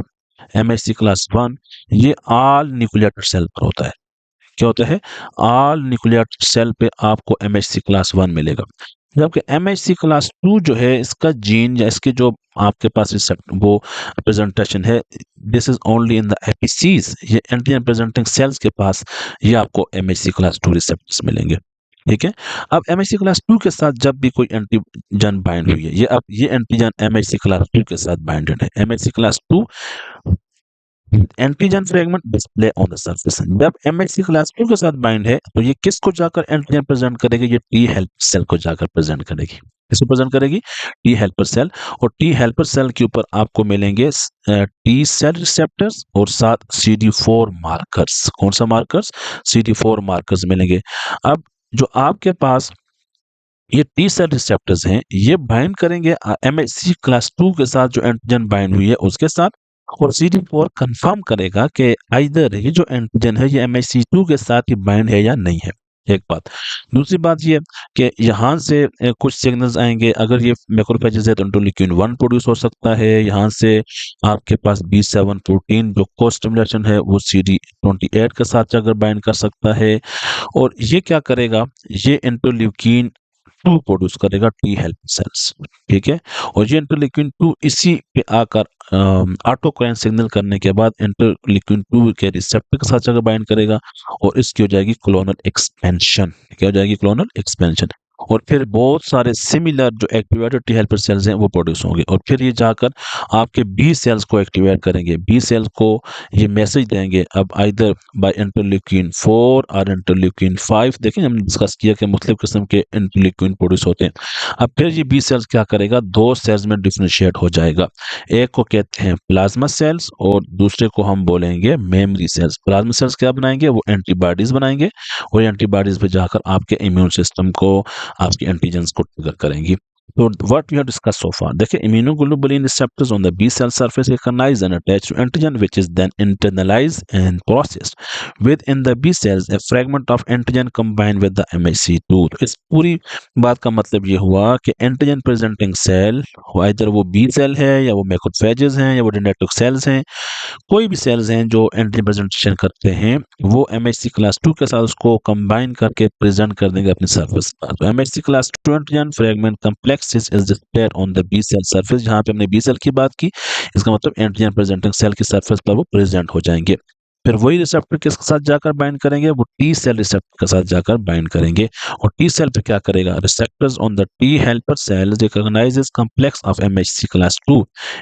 Speaker 1: एमएचसी क्लास 1 ये ऑल न्यूक्लिएटेड सेल पर होता है। क्या होता है? ऑल न्यूक्लिएटेड सेल पे आपको एमएचसी क्लास 1 मिलेगा। जबकि एमएचसी क्लास 2 जो है, इसका जीन या इसके जो आपके पास वो प्रेजेंटेशन है, this is only in the APCs. ये एंटीजन प्रेजेंटिंग सेल्स के पास ये आपको एमएचसी क्लास 2 रिसेप्टर्स मिलेंगे। ठीक है। अब एमएचसी क्लास 2 के साथ जब भी कोई एंटीजन बाइंड हुई है, ये एंटीजन एमएचसी क्लास 2 के साथ बाइंडेड है। MHC class 2 antigen fragment display on the surface. जब एमएचसी क्लास 2 के साथ बाइंड है, तो ये किसको जाकर एंटीजन प्रेजेंट करेगी? ये टी हेल्पर सेल को जाकर प्रेजेंट करेगी। किसको प्रेजेंट करेगी? T helper cell. और टी हेल्पर सेल के ऊपर आपको मिलेंगे टी सेल रिसेप्टर्स और साथ CD4 मार्कर्स। कौन सा मार्कर्स? CD4 मार्कर्स मिलेंगे। अब जो आपके पास ये टी सेल रिसेप्टर्स हैं, ये बाइंड करेंगे एमएचसी क्लास 2 के साथ जो एंटीजन बाइंड हुई है उसके साथ, और CD4 कंफर्म करेगा कि आइदर ये जो एंटीजन है ये MHC2 के साथ ही बाइंड है या नहीं है। एक बात। दूसरी बात ये कि यहाँ से कुछ सिग्नल्स आएंगे। अगर ये मैक्रोफेजेस है तो इंटरल्यूकिन 1 प्रोड्यूस हो सकता है। यहाँ से आपके पास B7 प्रोटीन जो कोस्टिमुलेशन है वो CD28 के साथ अगर बाइंड कर सकता है। और ये क्या करेगा? ये इंटरल्यूकिन 2 प्रोड्यूस करेगा टी हेल्पर सेल्स। ठीक है। और ये इंटरल्यूकिन 2 इसी पे आकर ऑटोक्राइन सिग्नल करने के बाद इंटरल्यूकिन 2 के रिसेप्टर के साथ जाकर बाइंड करेगा, और इसकी हो जाएगी क्लोनल एक्सपेंशन। क्या हो जाएगी? Clonal expansion. और फिर बहुत सारे सिमिलर जो एक्टिवेटेड टी हेल्पर सेल्स हैं वो प्रोड्यूस होंगे, और फिर ये जाकर आपके बी सेल्स को एक्टिवेट करेंगे। बी सेल्स को ये मैसेज देंगे, अब आइदर बाय इंटरल्यूकिन 4 और इंटरल्यूकिन 5। देखें, हमने डिस्कस किया कि मुख्तलिफ किस्म के इंटरल्यूकिन प्रोड्यूस होते हैं। अब फिर ये बी सेल्स क्या करेगा? 2 सेल्स में डिफरेंशिएट हो जाएगा। एक को कहते हैं प्लाज्मा सेल्स और दूसरे को हम बोलेंगे मेमोरी सेल्स। प्लाज्मा सेल्स क्या बनाएंगे? वो एंटीबॉडीज बनाएंगे, और एंटीबॉडीज पे जाकर आपके इम्यून सिस्टम को, आपके एंटीजेंस को ट्रिगर करेंगी। So what we have discussed so far, देखिए, immunoglobulin receptors on the B cell surface recognize and attach to antigen which is then internalized and processed within the B cells. A fragment of antigen combined with the MHC2। तो इस पूरी बात का मतलब ये हुआ कि एंटीजन प्रेजेंटिंग सेल, इधर वो बी सेल है या वो मैक्रोफेजेस हैं या वो डेंड्राइटिक सेल्स हैं, कोई भी सेल्स हैं जो एंटीजन प्रेजेंटेशन करते हैं, वो एमएचसी क्लास 2 के साथ उसको कंबाइन करके प्रेजेंट कर देंगे अपनी सरफेस पर। तो MHC class 2 antigen fragment complex is displayed on the B cell surface. जहां पे हमने बी सेल की बात की, इसका मतलब एंटीजन प्रेजेंटिंग सेल की सरफेस पर वो प्रेजेंट हो जाएंगे। फिर वही रिसेप्टर किसके साथ जाकर बाइंड करेंगे? वो टी सेल रिसेप्टर के साथ जाकर बाइंड करेंगे। और टी सेल पे क्या करेगा? Receptors on the T helper cell recognises complex of MHC class 2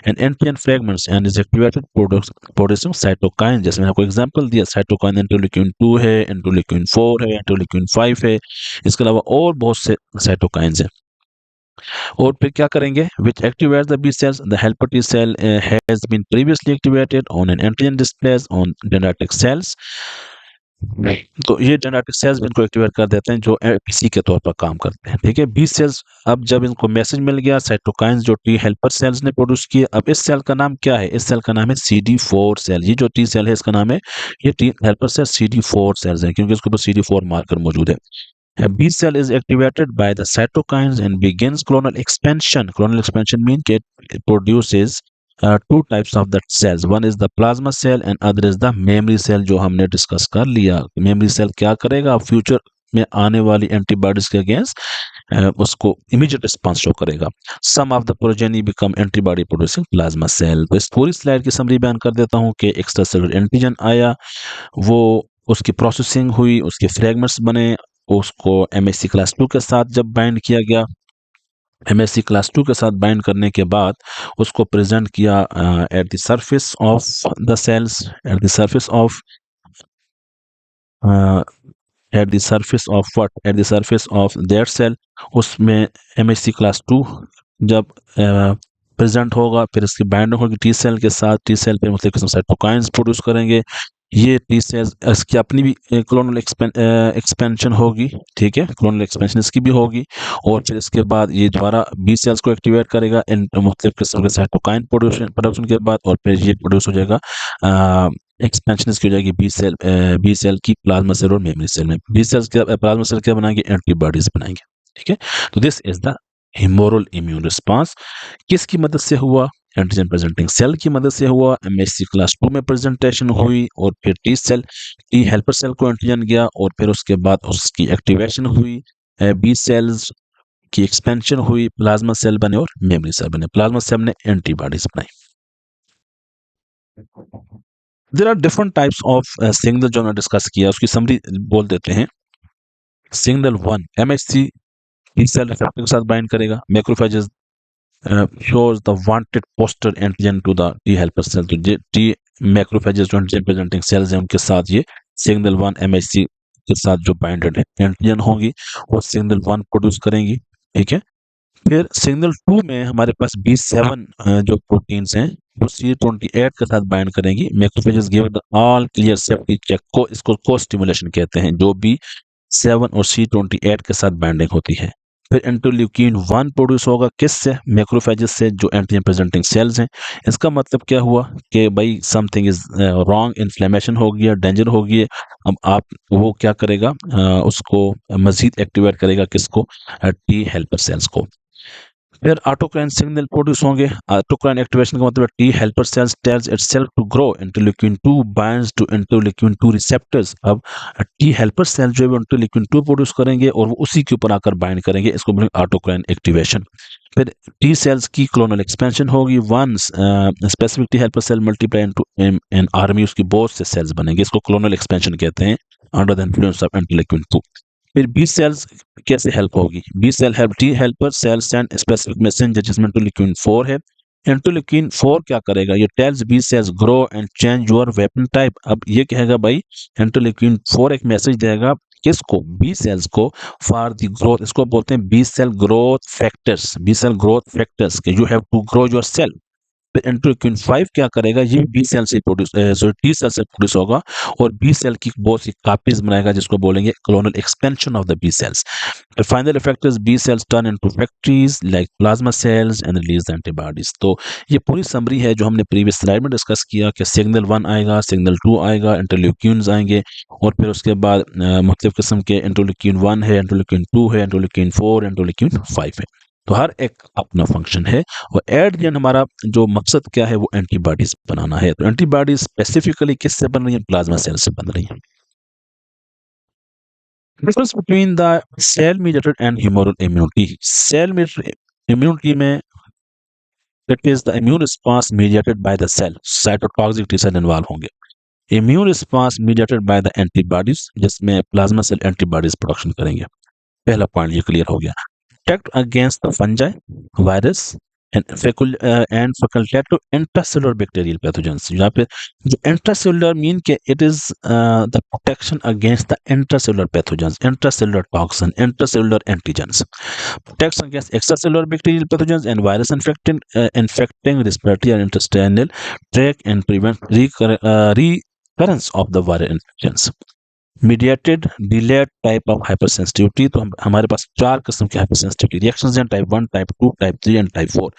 Speaker 1: and antigen fragments and is activated producing cytokine. जैसे मैंने आपको एग्जांपल दिया, साइटोकाइन इंटरल्यूकिन 2 है, इंटरल्यूकिन 4 है, इंटरल्यूकिन 5 है, इसके अलावा और बहुत से साइटोकाइंस हैं। और फिर क्या करेंगे? Which activates the B cells. The helper T cell has been previously activated on an antigen displays on dendritic cells. तो ये डेंड्राइटिक सेल्स इनको एक्टिवेट कर देते हैं जो एपीसी के तौर पर काम करते हैं। ठीक है। बी सेल्स, अब जब इनको मैसेज मिल गया साइटोकाइंस जो टी हेल्पर सेल्स ने प्रोड्यूस किए, अब इस सेल का नाम क्या है? इस सेल का नाम है CD4 सेल। ये जो टी सेल है इसका नाम है, ये T helper cell CD4 sales है, क्योंकि इसके ऊपर CD4 मार्कर मौजूद है। A B cell is activated by the cytokines and begins clonal expansion. Clonal expansion means it produces two types of that cells. One is the plasma cell and other is the memory cell, जो हमने discuss कर लिया. Memory cell क्या करेगा, future में आने वाली antibodies के अगेंस्ट उसको इमीडिएट रिस्पांस शो करेगा. Some of the progeny become antibody producing plasma cell. तो इस पूरी स्लाइड की समरी बयान कर देता हूँ कि एक्स्ट्रा सेलुलर एंटीजन आया, वो उसकी प्रोसेसिंग हुई, उसके फ्रेगमेंट्स बने, उसको एमएससी क्लास 2 के साथ जब बाइंड किया गया, एमएससी क्लास 2 के साथ बाइंड करने के बाद उसको प्रेजेंट किया at the surface of the cells, at the surface of at the surface of what, at the surface of that cell. उसमें एमएससी क्लास 2 जब प्रेजेंट होगा, फिर इसकी बाइंडिंग होगी टी सेल के साथ. टी सेल पे मुख्तलिफ किस्म साइटोकाइंस प्रोड्यूस करेंगे. ये टी सेल्स, इसकी अपनी भी क्लोनल एक्सपेंशन होगी, ठीक है, क्लोनल एक्सपेंशन इसकी भी होगी. और फिर इसके बाद ये दोबारा बी सेल्स को एक्टिवेट करेगा इन मुख्तलिफ किस्म के साइटोकाइन प्रोडक्शन के बाद, और फिर ये प्रोड्यूस हो जाएगा, एक्सपेंशन इसकी हो जाएगी बी सेल की प्लाज्मा सेल और मेमोरी सेल में. बी सेल्स के प्लाज्मा सेल क्या बनाएंगे, एंटीबॉडीज बनाएंगे, ठीक है. तो this is the humoral immune response. किसकी मदद से हुआ, एंटीजन प्रेजेंटिंग सेल की मदद से हुआ. एमएससी क्लास 2 में प्रेजेंटेशन हुई, और फिर T cell, T helper cell को एंटीजन गया, और फिर उसके बाद उसकी एक्टिवेशन हुई, बी सेल्स की एक्सपेंशन हुई, प्लाज्मा सेल बने और मेमोरी सेल बने. प्लाज्मा सेल ने एंटीबॉडीज बनाई. There are different types of signal जो हमने डिस्कस किया, उसकी समरी बोल देते हैं. Signal 1, MSC T cell receptor के साथ बाइंड करेगा. Macrophages shows the wanted poster antigen to the T helper cell. तो T मैक्रोफेजेस जो एंटीजन प्रेजेंटिंग सेल्स हैं उनके साथ ये सिग्नल 1 एमएससी के साथ जो बाइंडेड एंटीजन होंगी वो सिग्नल 1 प्रोड्यूस करेंगी, ठीक है. फिर सिग्नल 2 में हमारे पास B7 जो प्रोटीन्स हैं वो C28 के साथ बाइंड करेंगी. Macrophages give the all clear safety check को, इसको को स्टिमुलेशन कहते हैं, जो B7 और C28 के साथ बाइंडिंग होती है. फिर इंटरल्यूकिन 1 प्रोड्यूस होगा किससे, मैक्रोफेजेस से, जो एंटीजन प्रेजेंटिंग सेल्स हैं. इसका मतलब क्या हुआ कि भाई समथिंग इज रॉन्ग, इन्फ्लेमेशन हो गया, डेंजर हो गई. अब आप वो क्या करेगा, उसको मजीद एक्टिवेट करेगा, किसको, टी हेल्पर सेल्स को. फिर ऑटोक्राइन सिग्नल प्रोड्यूस होंगे. ऑटोक्राइन एक्टिवेशन का मतलब T helper cells tells itself to grow. Interleukin 2 binds to interleukin 2 receptors. अब टी हेल्पर सेल जो है वो इंटरल्यूकिन 2 प्रोड्यूस करेंगे और वो उसी के ऊपर आकर बाइंड करेंगे, इसको बोलेंगे ऑटोक्राइन एक्टिवेशन. फिर टी सेल्स की क्लोनल एक्सपेंशन होगी. Once specific T helper cell multiply into an army, उसकी बहुत से सेल्स बनेंगे, इसको क्लोनल एक्सपेंशन कहते हैं, under the influence of interleukin 2. फिर बी सेल्स कैसे हेल्प होगी, B cell help T helper cell send specific messenger जिसमें इंटरल्यूकिन 4 है. इंटरल्यूकिन 4 क्या करेगा, ये tells B cells grow and change your weapon type. अब ये कहेगा भाई इंटरल्यूकिन 4 एक मैसेज देगा किसको, बी सेल्स को, फॉर द ग्रोथ. इसको बोलते हैं B cell growth factors, B cell growth factors के you have to grow your cell. फिर इंटरल्यूकिन 5 क्या करेगा, ये बी सेल से प्रोड्यूस सॉरी टी सेल से प्रोड्यूस होगा और बी सेल की बहुत सी कॉपीज बनाएगा, जिसको बोलेंगे clonal expansion of the B cells. The final effect is B cells turn into factories like plasma cells and release the antibodies. तो ये पूरी समरी है जो हमने प्रीवियस स्लाइड में डिस्कस किया कि सिग्नल 1 आएगा, सिग्नल 2 आएगा, इंटरल्यूकिन्स आएंगे, और फिर उसके बाद मुख्तलिफ किस्म के इंटरल्यूकिन 1 है, इंटरल्यूकिन 2 है, इंटरल्यूकिन 4, इंटरल्यूकिन 5 है. तो हर एक अपना फंक्शन है. और एट द एंड हमारा जो मकसद क्या है वो एंटीबॉडीज बनाना है. तो एंटीबॉडीज स्पेसिफिकली किससे बन रही है, प्लाज्मा सेल से बन रही है. Difference between the cell mediated and humoral immunity. Cell mediated immunity में it is the immune response mediated by the cell. Cytotoxic T cell involve होंगे. Immune response mediated by the antibodies जिसमें plasma cell antibodies production करेंगे. पहला point ये clear हो गया. Protect against the fungi, virus and facultative intracellular bacterial pathogens. यहाँ पे जो intracellular mean के it is the protection against the intracellular pathogens, intracellular toxin, intracellular antigens. Protects against extracellular bacterial pathogens and virus infecting respiratory and intestinal tract and prevent recurrence of the viral infections. Mediated delayed type of hypersensitivity. तो हमारे पास 4 किस्म की hypersensitivity reactions हैं, type 1, type 2, type 3 and type 4.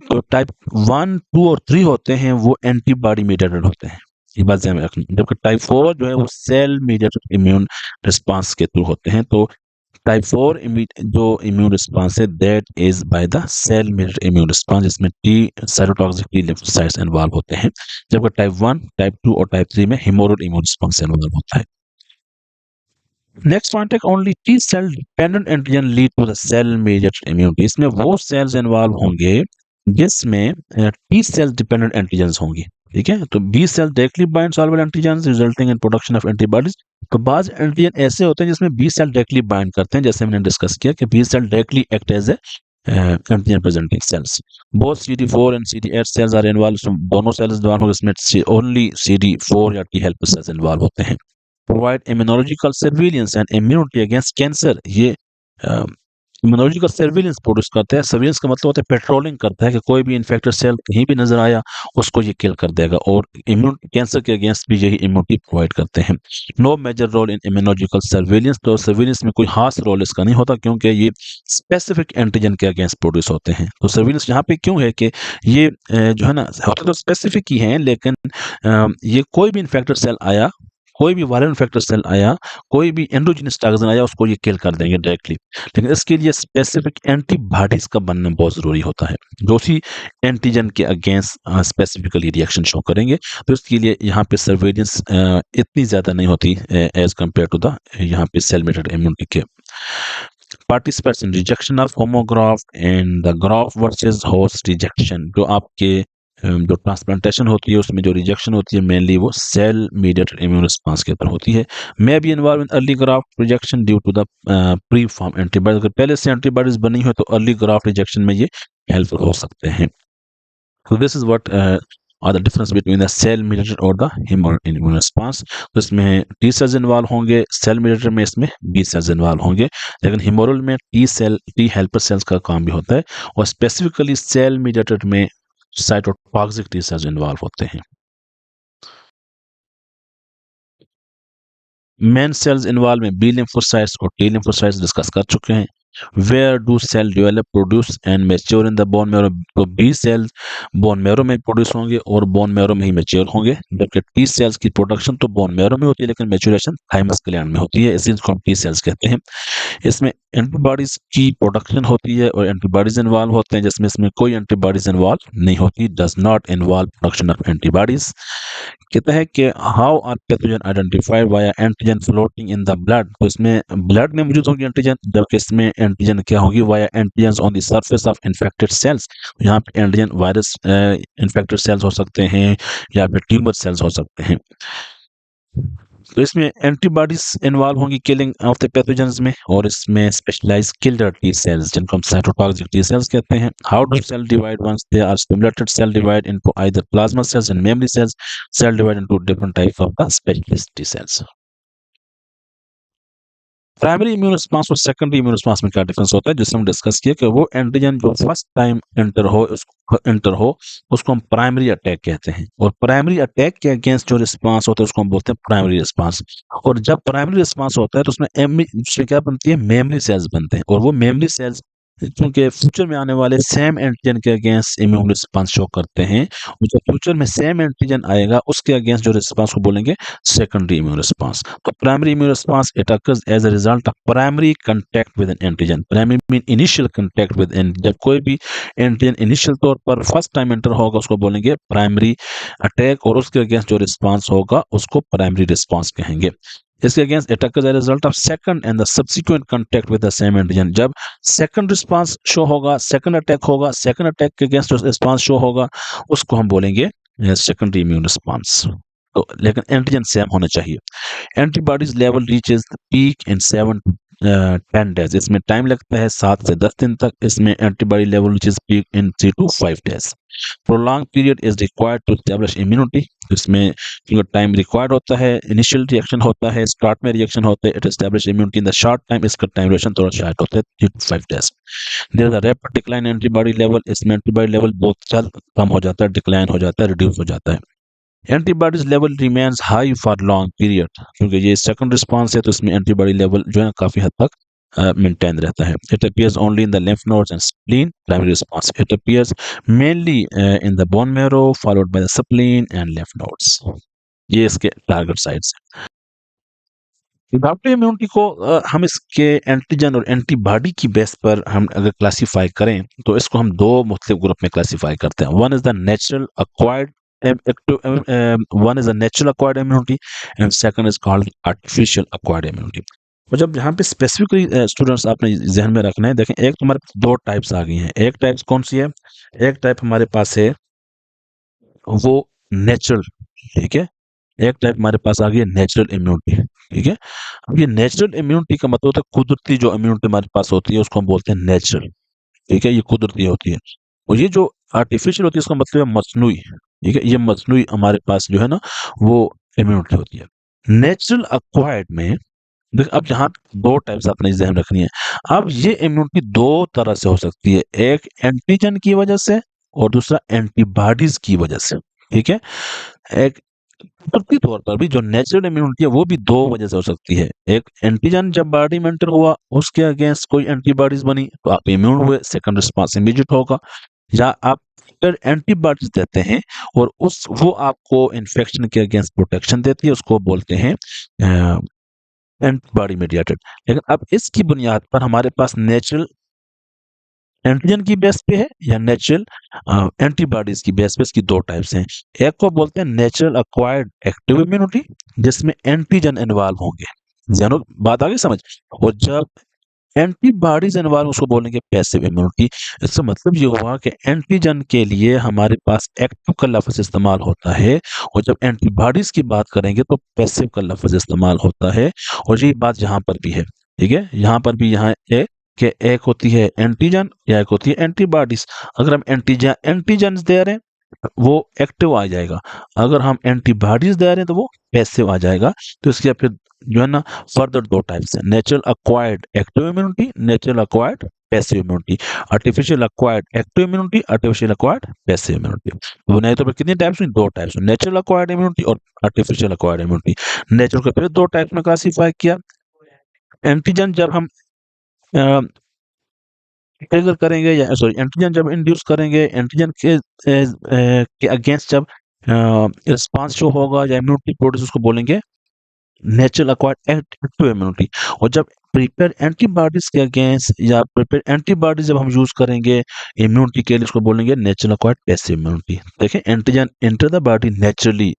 Speaker 1: तो type 1, 2 और 3 होते हैं वो एंटीबॉडी मीडिएटेड होते हैं, ये बात ध्यान में रखनी. जबकि टाइप 4 जो है वो सेल मीडिएटेड इम्यून रिस्पांस के थ्रू होते हैं. तो टाइप 4 जो इम्यून रिस्पांस है that is by the cell mediated immune response, जिसमें T cytotoxic T lymphocytes involve होते हैं, जबकि टाइप 1, टाइप 2 और टाइप 3 में हेमोरल इम्यून रिस्पांस इन्वॉल्व होता है। नेक्स्ट पॉइंट है only T cell dependent antigen lead to the cell mediated immunity. इसमें वो सेल्स इन्वॉल्व होंगे जिसमें टी सेल डिपेंडेंट एंटीजन होंगे। ठीक है, तो B cell directly bind soluble antigen resulting in production of antibodies. तो बाज एंटीजन ऐसे होते हैं जिसमें बी सेल डायरेक्टली बाइंड करते हैं, जैसे हमने डिस्कस किया कि B cell directly act as a antigen presenting cells. Both CD4 and CD8 cells are involve, दोनों सेल्स इन्वॉल्व होंगे, इसमें ओनली CD4 या टी हेल्पर सेल्स इन्वॉल्व होते हैं। Provide immunological surveillance and immunity against cancer. ये immunological surveillance produce करता है। Surveillance का मतलब होता है पेट्रोलिंग करता है कि कोई भी इन्फेक्टेड सेल कहीं भी नजर आया उसको ये किल कर देगा, और इम्यून कैंसर के अगेंस्ट भी यही इम्यूनिटी प्रोवाइड करते हैं। No major role in immunological surveillance, तो सर्विलेंस में कोई खास रोल इसका नहीं होता क्योंकि ये स्पेसिफिक एंटीजन के अगेंस्ट प्रोड्यूस होते हैं। तो सर्विलेंस यहाँ पे क्यों है कि ये जो है ना, होते तो स्पेसिफिक ही हैं, लेकिन ये कोई भी इन्फेक्टेड सेल आया, कोई भी वायरल इन्फेक्टेड सेल आया, कोई भी एंडोजिनस टॉक्सिन आया, उसको ये किल कर देंगे डायरेक्टली। लेकिन इसके लिए स्पेसिफिक एंटीबॉडीज का बनना बहुत जरूरी होता है, जो उसी एंटीजन के अगेंस्ट स्पेसिफिकली रिएक्शन शो करेंगे। तो इसके लिए यहाँ पे सर्वेलेंस इतनी ज्यादा नहीं होती एज कम्पेयर टू द यहाँ पे सेल मेडिएटेड इम्यूनिटी के। Participates in rejection of homograft and the graft versus host rejection. जो आपके जो ट्रांसप्लांटेशन होती है उसमें जो रिजेक्शन होती है मेनली वो सेल मीडिएटेड इम्यून रिस्पांस के ऊपर होती है। May be involve in early graft rejection due to the pre form antibodies. अगर पहले से एंटीबॉडीज बनी हो तो अर्ली ग्राफ्ट रिजेक्शन में ये हेल्पफुल हो सकते हैं। So this is what are the difference between the cell mediated और the immune response। तो इसमें टी सेल्स इन्वॉल्व होंगे, सेल mediated में इसमें बी सेल्स इन्वॉल्व होंगे, लेकिन हिमोरल में टी हेल्पर सेल्स का काम भी होता है, और स्पेसिफिकली सेल mediated में साइटोटॉक्सिक टी सेल्स इन्वॉल्व होते हैं। मेन सेल्स इन्वॉल्व में बी लिम्फोसाइट्स और टी लिम्फोसाइट्स डिस्कस कर चुके हैं। Where do cell develop produce and mature in the bone marrow. तो बी सेल्स बोन मैरो में प्रोड्यूस होंगे और बोन मैरो में ही मेच्योर होंगे, जबकि टी सेल्स की प्रोडक्शन तो बोन मैरो में होती है लेकिन मेच्योरेशन थाइमस ग्लैंड में होती है, इसीलिए इसको हम टी सेल्स कहते हैं। इसमें एंटीबॉडीज की प्रोडक्शन होती है और एंटीबॉडीज इन्वॉल्व होते हैं, जिसमें इसमें कोई एंटीबॉडीज इन्वॉल्व नहीं होती, does not involve production of antibodies. कहता है कि how are pathogen identified via antigen floating in the blood. तो इसमें ब्लड में मौजूद होगी एंटीजन, जबकि इसमें एंटीजन क्या होगी, via antigen on the surface of infected cells. यहाँ पे एंटीजन वायरस इन्फेक्टेड सेल्स हो सकते हैं या फिर ट्यूमर सेल्स हो सकते हैं। तो इसमें एंटीबॉडीज इन्वॉल्व होंगी किलिंग ऑफ द पैथोजेंस में, और इसमें स्पेशलाइज्ड किलर टी सेल्स जिनको हम साइटोटॉक्सिक टी सेल्स कहते हैं। How do cell divide once they are stimulated? Cell divide into either plasma cells and memory cells. Cell divide into different type of the specialist T cells. Primary immune response और secondary immune response में क्या difference होता है, जिससे हम discuss किया कि वो एंटीजन जो फर्स्ट टाइम एंटर हो उसको हम प्राइमरी अटैक कहते हैं, और प्राइमरी अटैक के अगेंस्ट जो रिस्पांस होता है उसको हम बोलते हैं प्राइमरी रिस्पांस। और जब प्राइमरी रिस्पांस होता है तो उसमें क्या बनती है, मेमोरी सेल्स बनते हैं, और वो मेमोरी सेल्स क्योंकि फ्यूचर में आने वाले सेम एंटीजन के अगेंस्ट इम्यून रिस्पांस शो करते हैं, और जो फ्यूचर में सेम एंटीजन आएगा उसके अगेंस्ट जो रिस्पांस को बोलेंगे सेकेंडरी इम्यून रिस्पांस। तो primary immune response it occurs as a result of primary contact with an antigen. Primary mean initial contact with an, जब कोई भी एंटीजन इनिशियल तौर पर फर्स्ट टाइम एंटर होगा उसको बोलेंगे प्राइमरी अटैक, और उसके अगेंस्ट जो रिस्पांस होगा उसको प्राइमरी रिस्पांस कहेंगे। इसके against it occurs as a result of second and the subsequent contact with the same antigen। जब सेकंड रिस्पांस शो होगा, सेकंड अटैक होगा, सेकंड अटैक के अगेंस्ट जो रिस्पांस शो होगा उसको हम बोलेंगे सेकेंडरी इम्यून रिस्पांस। तो लेकिन एंटीजन सेम होना चाहिए। Antibodies level reaches peak in 7 to 10 days. इसमें टाइम लगता है 7 से 10 दिन तक। इसमें antibody level reaches peak in 3 to 5 days. Prolong period is required to establish immunity. इसमें जो टाइम रिक्वायर्ड होता है, इनिशियल रिएक्शन होता है, स्टार्ट में रिएक्शन होता है, it establish immunity in the short time. इसका टाइम ड्यूरेशन थोड़ा शार्ट होता है 3 to 5 days. There is a rapid decline antibody level. इसमें एंटीबॉडी लेवल बहुत जल्द कम हो जाता है, डिक्लाइन हो जाता है, रिड्यूस हो जाता है। Antibodies level remains high for long period, क्योंकि ये सेकंड रिस्पांस है तो इसमें एंटीबॉडी लेवल जो है काफी हद तक मेंटेन रहता है। It appears only in the lymph nodes and spleen. Primary response it appears mainly in the bone marrow followed by the spleen and lymph nodes. ये इसके टारगेट साइट्स। एडाप्टिव इम्यूनिटी को हम इसके एंटीजन और antibody की base पर हम अगर क्लासिफाई करें तो इसको हम दो मुख्तलिफ ग्रुप में क्लासिफाई करते हैं. One is the natural acquired one is the natural acquired immunity and second is called artificial acquired immunity. और जब यहाँ पे स्पेसिफिकली स्टूडेंट्स आपने जहन में रखना है, देखें एक तो हमारे पास दो टाइप्स आ गई हैं. एक टाइप कौन सी है? एक टाइप हमारे पास है वो नेचुरल, ठीक है. एक टाइप हमारे पास आ गई है नेचुरल इम्यूनिटी, ठीक है. अब ये नेचुरल इम्यूनिटी का मतलब होता है कुदरती जो इम्यूनिटी हमारे पास होती है उसको हम बोलते हैं नेचुरल, ठीक है. ये कुदरती होती है. और ये जो आर्टिफिशियल होती है इसका मतलब है मसनूई, ठीक है. ये मसनूई हमारे पास जो है ना वो इम्यूनिटी होती है. नेचुरल अक्वायर्ड में देख, अब यहाँ दो टाइप्स आपने ध्यान रखनी है. अब ये इम्यूनिटी दो तरह से हो सकती है, एक एंटीजन की वजह से और दूसरा एंटीबॉडीज की वजह से, ठीक है. एक कुदरती तौर पर भी जो नेचुरल इम्यूनिटी है वो भी दो वजह से हो सकती है. एक एंटीजन जब बॉडी में एंटर हुआ उसके अगेंस्ट कोई एंटीबॉडीज बनी तो आप इम्यून हुए, सेकंड रिस्पांस इमीडिएट होगा. या आप फिर एंटीबॉडीज देते हैं और उस वो आपको इन्फेक्शन के अगेंस्ट प्रोटेक्शन देती है, उसको बोलते हैं एंटीबॉडी मीडिएटेड. लेकिन अब इसकी बुनियाद पर हमारे पास नेचुरल एंटीजन की बेस पे है या नेचुरल एंटीबॉडीज की बेस पे. इसकी दो टाइप्स हैं. एक को बोलते हैं नेचुरल अक्वायर्ड एक्टिव इम्यूनिटी जिसमें एंटीजन इन्वॉल्व होंगे. जानो बात आगे समझ. और जब एंटीबॉडीज इन्वॉल्व उसको बोलेंगे पैसिव इम्यूनिटी. इसका मतलब ये हुआ कि एंटीजन के लिए हमारे पास एक्टिव का लफ्ज इस्तेमाल होता है और जब एंटीबॉडीज की बात करेंगे तो पैसिव का लफ्ज इस्तेमाल होता है. और ये बात यहाँ पर भी है, ठीक है. यहाँ पर भी यहाँ है कि एक होती है एंटीजन या एक होती है एंटीबॉडीज. अगर हम एंटीजन दे रहे हैं वो एक्टिव आ जाएगा, अगर हम एंटीबॉडीज दे रहे हैं तो वो पैसिव आ जाएगा. तो इसके फिर जो है ना फर्दर दो टाइप्स है, natural acquired active immunity, natural acquired passive immunity. Artificial acquired active immunity, artificial acquired passive immunity. बुनियादी तौर पर कितनी टाइप्स हुई? दो टाइप्स, नेचुरल अक्वायर्ड इम्यूनिटी और आर्टिफिशियल अक्वायर्ड इम्यूनिटी. नेचुरल को फिर दो टाइप्स में क्लासीफाई किया. एंटीजन जब हम ट्रिगर करेंगे या सॉरी एंटीजन जब इंड्यूस करेंगे, एंटीजन के अगेंस्ट जब रिस्पांस शो होगा या इम्यूनिटी प्रोड्यूस उसको बोलेंगे नेचुरल अक्वायर्ड एक्टिव इम्यूनिटी. और जब प्रिपेयर एंटीबॉडीज के अगेंस्ट या प्रिपेयर एंटीबॉडीज जब हम यूज करेंगे इम्यूनिटी के लिए उसको बोलेंगे नेचुरल अक्वायर्ड पैसिव इम्यूनिटी. देखें antigen enter the body naturally,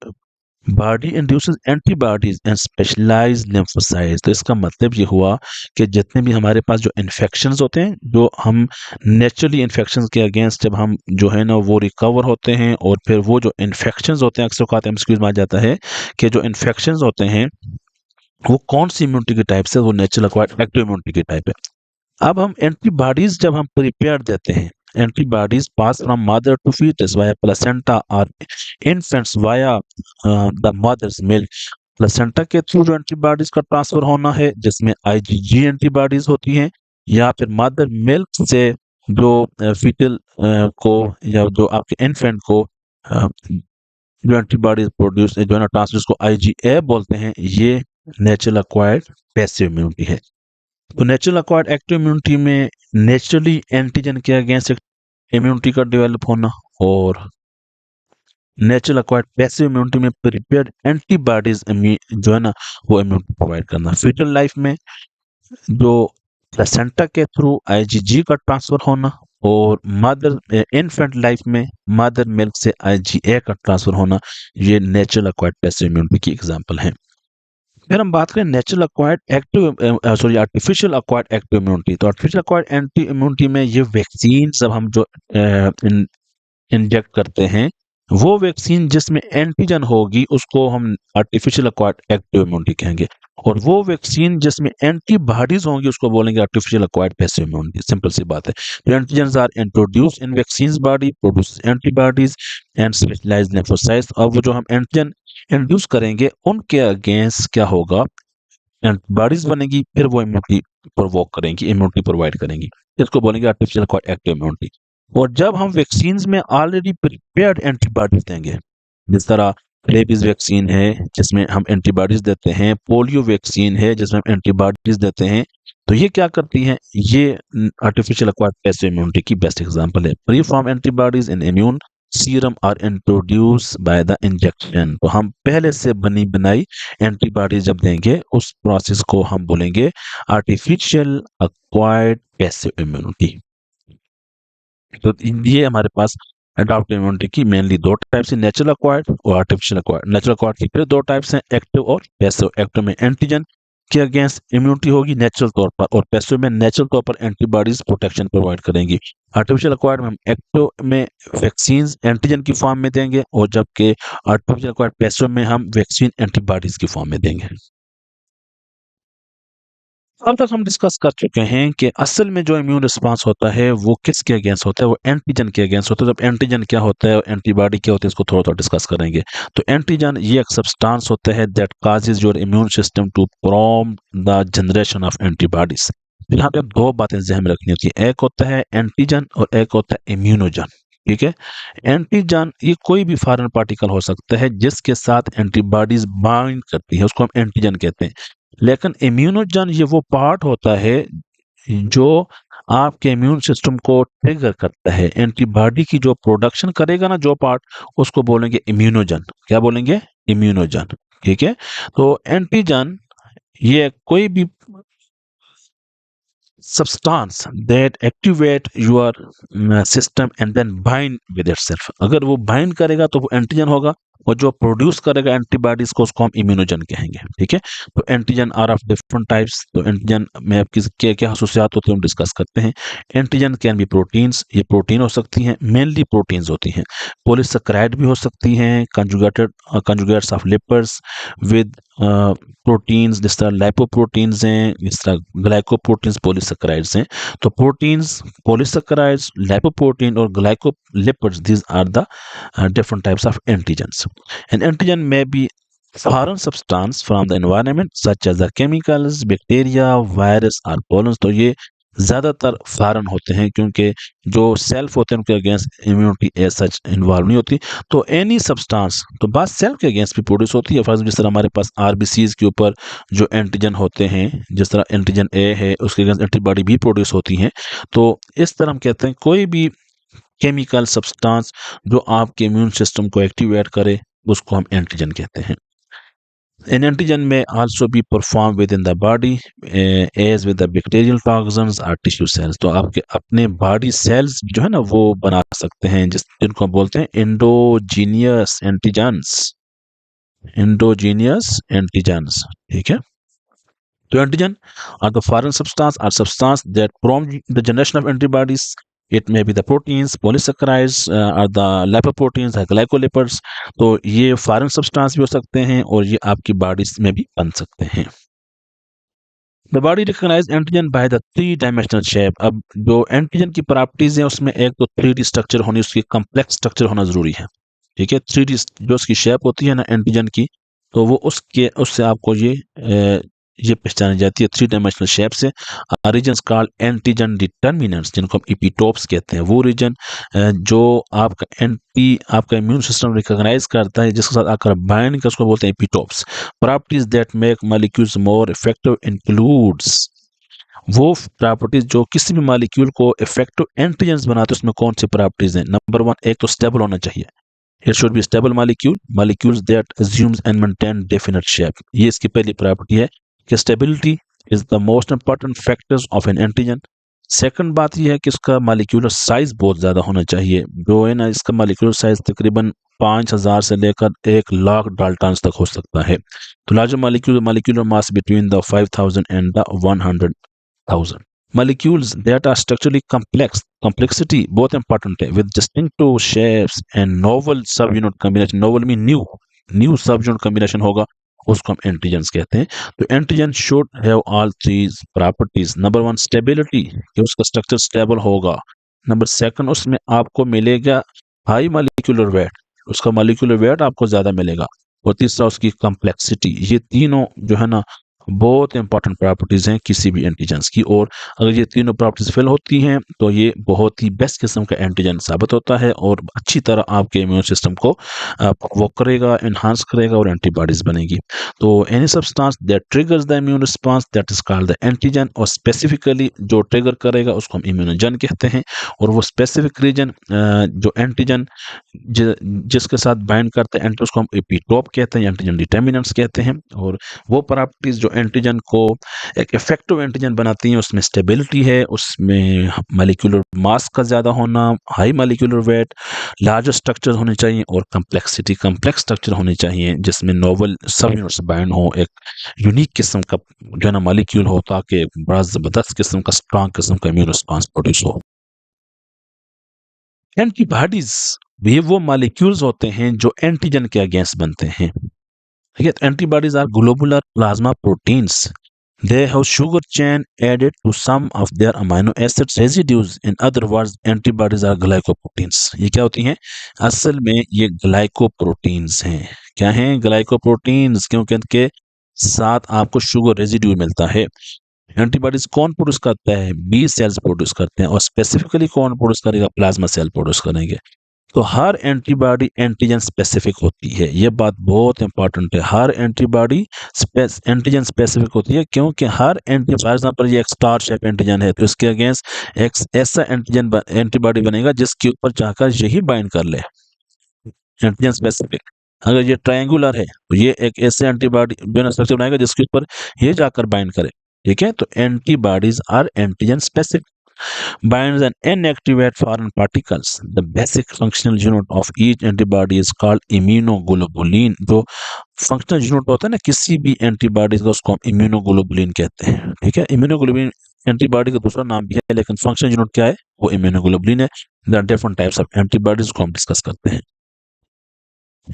Speaker 1: body induces antibodies and specialised lymphocytes. तो इसका मतलब ये हुआ कि जितने भी हमारे पास जो इन्फेक्शंस होते हैं, जो हम नेचुरली इन्फेक्शंस के अगेंस्ट जब हम जो है ना वो रिकवर होते हैं और फिर वो जो इन्फेक्शंस होते हैं, अक्सर औकात एमसीक्यूज में आ जाता है कि जो इन्फेक्शंस होते हैं वो कौन सी इम्यूनिटी की टाइप से, वो नेचुरल अक्वायर्ड एक्टिव इम्यूनिटी की टाइप है. अब हम एंटीबॉडीज जब हम प्रिपेयर देते हैं, antibodies pass from mother to fetus via placenta or infants via the mother's milk. Placenta के थ्रू जो एंटीबॉडीज का ट्रांसफर होना है जिसमें आईजीजी एंटीबॉडीज होती हैं, या फिर मदर मिल्क से जो फीटल को या जो आपके इन्फेंट को जो एंटीबॉडीज प्रोड्यूस जो है ना ट्रांसफर को आईजीए बोलते हैं, ये नेचुरल अक्वायर्ड पैसिव इम्यूनिटी है. तो नेचुरल अक्वायर्ड एक्टिव इम्यूनिटी में नेचुरली एंटीजन के अगेंस्ट इम्यूनिटी का डेवलप होना और नेचुरल अक्वायर्ड पैसिव इम्यूनिटी में प्रिपेयर्ड एंटीबॉडीज जो है ना वो इम्यूनिटी प्रोवाइड करना. फीटल लाइफ में जो प्लेसेंटा के थ्रू आईजीजी का ट्रांसफर होना और मदर इन्फेंट लाइफ में मदर मिल्क से आईजीए का ट्रांसफर होना, ये नेचुरल अक्वायर्ड पैसिव इम्यूनिटी की एग्जांपल है. फिर हम बात करें natural acquired active sorry artificial acquired active immunity. तो आर्टिफिशियल अक्वायर्ड एंटी इम्यूनिटी में ये वैक्सीन जब हम जो इंजेक्ट करते हैं, वो वैक्सीन जिसमें एंटीजन होगी उसको हम आर्टिफिशियल अक्वायर्ड एक्टिव इम्यूनिटी कहेंगे, और वो वैक्सीन जिसमें एंटीबॉडीज होंगी उसको बोलेंगे artificial acquired passive immunity. Simple सी बात है. Antigens are introduce in vaccines body produce antibodies and specialised lymphocytes. अब वो जो हम एंटीजन इंड्यूस करेंगे उनके अगेंस्ट क्या होगा, एंटीबॉडीज बनेगी, फिर वो इम्यूनिटी प्रोवोक करेंगी, इम्यूनिटी प्रोवाइड करेंगी. इसको बोलेंगे आर्टिफिशियल अक्वायर्ड एक्टिव इम्यूनिटी. और जब हम वैक्सीन में ऑलरेडी प्रिपेयर्ड एंटीबॉडीज देंगे, जिस तरह रेबीज वैक्सीन है जिसमें हम एंटीबॉडीज देते हैं, पोलियो वैक्सीन है जिसमें हम एंटीबॉडीज देते हैं, तो ये क्या करती हैं, ये आर्टिफिशियल अक्वायर्ड पैसिव इम्यूनिटी की बेस्ट एग्जांपल है. Pre form antibodies in immune serum are introduce by the injection. तो हम पहले से बनी बनाई एंटीबॉडी जब देंगे उस प्रोसेस को हम बोलेंगे आर्टिफिशियल एक्वायर्ड पैसिव इम्यूनिटी। तो ये हमारे पास अडॉप्टिव इम्यूनिटी की मेनली दो टाइप्स है, नेचुरल अक्वायर्ड और आर्टिफिशियल अक्वायर्ड। नेचुरल अक्वायर्ड की फिर दो टाइप्स हैं, एक्टिव और पैसिव। एक्टिव में एंटीजन के अगेंस्ट इम्यूनिटी होगी नेचुरल तौर पर, और पैसिव में नेचुरल तौर पर एंटीबॉडीज प्रोटेक्शन प्रोवाइड करेंगी। आर्टिफिशियल अक्वायर्ड में हम एक्टिव में वैक्सीन एंटीजन की फॉर्म में देंगे, और जबकि आर्टिफिशियल अक्वायर्ड पैसिव में हम वैक्सीन एंटीबॉडीज की फॉर्म में देंगे। अब तक हम डिस्कस कर चुके हैं कि असल में जो इम्यून रिस्पांस होता है वो किसके अगेंस्ट होता है, वो एंटीजन के अगेंस्ट होता है। जब एंटीजन क्या होता है और एंटीबॉडी क्या होती है, इसको थोड़ा थोड़ा डिस्कस करेंगे। तो एंटीजन ये एक सब्सटेंस होता है that causes your immune system to prompt the generation of antibodies. यहाँ पे दो बातें ज़हन में रखनी होती है, एक होता है एंटीजन और एक होता है इम्यूनोजन। ठीक है, एंटीजन ये कोई भी फॉरेन पार्टिकल हो सकता है जिसके साथ एंटीबॉडीज बाइंड करती है, उसको हम एंटीजन कहते हैं। लेकिन इम्यूनोजन ये वो पार्ट होता है जो आपके इम्यून सिस्टम को ट्रिगर करता है, एंटीबॉडी की जो प्रोडक्शन करेगा ना जो पार्ट, उसको बोलेंगे इम्यूनोजन। क्या बोलेंगे? इम्यूनोजन। ठीक है, तो एंटीजन ये कोई भी substance that activate your system and then bind with itself। अगर वो बाइंड करेगा तो वो एंटीजन होगा, और जो प्रोड्यूस करेगा एंटीबॉडीज को उसको हम इम्यूनोजन कहेंगे। ठीक है, तो antigen are of different types. तो एंटीजन में अब किस क्या क्या खसूसियात होती है हम डिस्कस करते हैं। एंटीजन कैन बी प्रोटीन्स, ये प्रोटीन हो सकती हैं, मेनली प्रोटीन्स होती हैं। पॉलीसेकेराइड भी हो सकती हैं, conjugates of lipids with proteins, जिस तरह लाइपोप्रोटीन्स हैं, जिस तरह ग्लाइकोप्रोटीन्स पॉलीसेकेराइड्स हैं। तो प्रोटीन्स, पॉलीसेकेराइड्स, लाइपोप्रोटीन और glycolipids, these are the different types of antigens. An antigen may be foreign substance from the environment such as the chemicals, bacteria, virus or pollens। तो ये ज़्यादातर foreign होते हैं क्योंकि जो सेल्फ होते हैं उनके against immunity as such involve नहीं होती। तो एनी सब्सटेंस, तो बात सेल्फ के अगेंस्ट भी प्रोड्यूस होती है। फर्स्ट जिस तरह हमारे पास आरबीसीज के ऊपर जो एंटीजन होते हैं, जिस तरह एंटीजन ए है उसके अगेंस्ट एंटीबॉडी भी प्रोड्यूस होती हैं। तो इस तरह हम कहते हैं कोई भी केमिकल सब्सटेंस जो आपके इम्यून सिस्टम को एक्टिवेट करे उसको हम एंटीजन कहते हैं। An antigen may also be performed within the body as with the bacterial toxins or tissue cells। तो आपके अपने बॉडी सेल्स जो है ना वो बना सकते हैं, जिनको हम बोलते हैं एंडोजीनियस एंटीजन्स। Endogenous antigens. ठीक है, तो antigen are the foreign substance or substance that prompt the generation of antibodies। It may be the proteins, polysaccharides, or the lipoproteins, or glycolipids। तो ये फॉरेन सब्सटेंस भी हो सकते हैं और ये आपकी बॉडी में भी बन सकते हैं। The body recognize antigen by the three dimensional shape. अब जो एंटीजन की प्रॉपर्टीज हैं उसमें एक तो 3D स्ट्रक्चर होनी, उसकी कम्प्लेक्स स्ट्रक्चर होना जरूरी है। ठीक है, 3D जो उसकी शेप होती है ना एंटीजन की, तो वो उससे आपको ये पहचानी जाती है 3 डायमेंशनल शेप से। रीजन्स कॉल्ड एंटीजन डिटर्मिनेंट्स, जिनको हम इपीटोप्स कहते हैं, वो रीजन जो आपका इम्यून सिस्टम रिकॉग्नाइज करता है जिसके साथ आकर बाइंड कर, उसको बोलते हैं epitopes. Properties that make molecules more effective includes, वो प्रॉपर्टीज जो किसी भी मॉलिक्यूल को इफेक्टिव एंटीजन्स बनाते हैं उसमें कौन सी प्रॉपर्टीज हैं। नंबर 1, एक तो स्टेबल होना चाहिए। It should be stable molecules that assumes and maintain definite shape। ये इसकी पहली प्रॉपर्टी है कि stability is the most important factors of N antigen. Second बात यह है कि इसका मॉलिक्यूलर साइज बहुत ज़्यादा होना चाहिए, जो है ना इसका मॉलिक्यूलर साइज तकरीबन 5000 से लेकर 1,00,000 डाल्टन्स तक हो सकता है। तो larger molecular mass between the 5000 and the 100,000। Molecules that are structurally complex, complexity बहुत important है, with distinctive shapes and novel subunit combination। novel mean new subunit combination होगा, उसको हम एंटीजन्स कहते हैं। तो antigen should have all three properties. Number 1 stability, कि उसका स्ट्रक्चर स्टेबल होगा। नंबर 2 उसमें आपको मिलेगा हाई मॉलिक्यूलर वेट, उसका मॉलिक्यूलर वेट आपको ज्यादा मिलेगा। और तीसरा उसकी कम्प्लेक्सिटी। ये तीनों जो है ना बहुत इंपॉर्टेंट प्रॉपर्टीज हैं किसी भी एंटीजन्स की, और अगर ये तीनों प्रॉपर्टीज फिल होती हैं तो ये बहुत ही बेस्ट किस्म का एंटीजन साबित होता है और अच्छी तरह आपके इम्यून सिस्टम को वो करेगा, इन्हांस करेगा और एंटीबॉडीज बनेगी। तो any substance that triggers the immune response that is called the antigen, और स्पेसिफिकली जो ट्रिगर करेगा उसको हम इम्यूनोजन कहते हैं। और वो स्पेसिफिक रीजन जो एंटीजन जिसके साथ बाइंड करते हैं उसको हम एपिटोप कहते हैं, एंटीजन डिटर्मिनेंट्स कहते हैं। और वो प्रॉपर्टीज जो एंटीजन को एक इफेक्टिव एंटीजन बनाती हैं, उसमें स्टेबिलिटी है, उसमें मॉलिक्यूलर मास का ज़्यादा होना, high molecular weight, large structure होने चाहिए और कम्प्लेक्सिटी, कम्प्लेक्स स्ट्रक्चर होने चाहिए जिसमें नोवल सब यूनिट्स बाइंड हो, एक यूनिक किस्म का जो है ना मॉलिक्यूल हो, ताकि बड़ा ज़बरदस्त किस्म का स्ट्रॉन्ग किस्म का इम्यून रिस्पांस प्रोड्यूस हो। एंटीबॉडीज भी वो मॉलिक्यूल्स होते हैं जो एंटीजन के अगेंस्ट बनते हैं। ठीक है, antibodies are globular plasma proteins. They have sugar chain added to some of their amino acid residues. In other words, antibodies are glycoproteins. ये क्या होती हैं? असल में ये ग्लाइकोप्रोटीन्स हैं। क्या हैं? ग्लाइकोप्रोटीन्स, क्योंकि इनके साथ आपको शुगर रेजिड्यू मिलता है। एंटीबॉडीज कौन प्रोड्यूस करता है? बी सेल्स प्रोड्यूस करते हैं, और स्पेसिफिकली कौन प्रोड्यूस करेगा? प्लाज्मा सेल प्रोड्यूस करेंगे। तो हर एंटीबॉडी एंटीजन स्पेसिफिक होती है, ये बात बहुत इंपॉर्टेंट है। हर एंटीबॉडी एंटीजन स्पेसिफिक होती है, क्योंकि हर फॉर एग्जांपल ये एक स्टार शेप एंटीजन है, तो इसके अगेंस्ट एक ऐसा एंटीबॉडी बनेगा जिसके ऊपर जाकर यही बाइंड कर ले, एंटीजन स्पेसिफिक। अगर ये ट्रायंगुलर है तो ये एक ऐसे एंटीबॉडी जो स्ट्रक्चर बनाएगा जिसके ऊपर ये जाकर बाइंड करे। ठीक है, तो antibodies are antigen specific, binds and inactivate foreign particles. The basic functional unit of each antibody is called immunoglobulin. जो functional unit होता है ना किसी भी एंटीबॉडी का, उसको हम इम्यूनोग्लोबुलिन कहते हैं। ठीक है, इम्यूनोग्लोबुलिन एंटीबॉडी का दूसरा नाम भी है, लेकिन फंक्शनल यूनिट क्या है? वो इम्यूनोग्लोबुलिन है। There are different types of antibodies को हम डिस्कस करते हैं।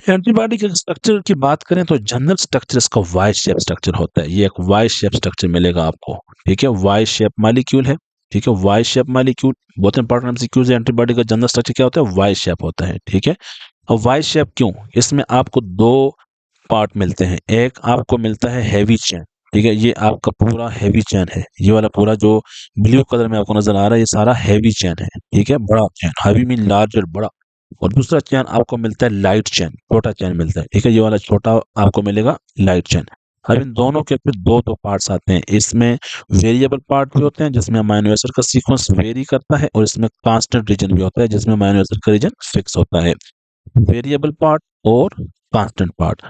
Speaker 1: एंटीबॉडी के स्ट्रक्चर की बात करें तो जनरल स्ट्रक्चर इसका वाई शेप स्ट्रक्चर होता है। ये एक वाई शेप स्ट्रक्चर मिलेगा आपको। ठीक है, वाई शेप मॉलिक्यूल है। ठीक है, वाई शेप मॉलिक्यूल बहुत इंपॉर्टेंट एमसीक्यूज है। एंटीबॉडी का जनरल स्ट्रक्चर क्या होता है? वाई शेप होता है। ठीक है, और वाई शेप क्यों? इसमें आपको दो पार्ट मिलते हैं। एक आपको मिलता है हैवी चेन। ठीक है, ये आपका पूरा हैवी चेन है, ये वाला पूरा जो ब्लू कलर में आपको नजर आ रहा है, ये सारा हैवी चेन है। ठीक है, बड़ा चेन, हैवी मीन लार्जर, बड़ा। और दूसरा चैन आपको मिलता है लाइट चैन, छोटा चैन मिलता है। ठीक है, ये वाला छोटा आपको मिलेगा लाइट चैन। अब इन दोनों के फिर दो दो पार्ट्स आते हैं। इसमें वेरिएबल पार्ट भी होते हैं जिसमें अमाइनो एसिड का सीक्वेंस वेरी करता है, और इसमें कांस्टेंट रीजन भी होता है जिसमें अमाइनो एसिड का रीजन फिक्स होता है। वेरिएबल पार्ट और कांस्टेंट पार्ट,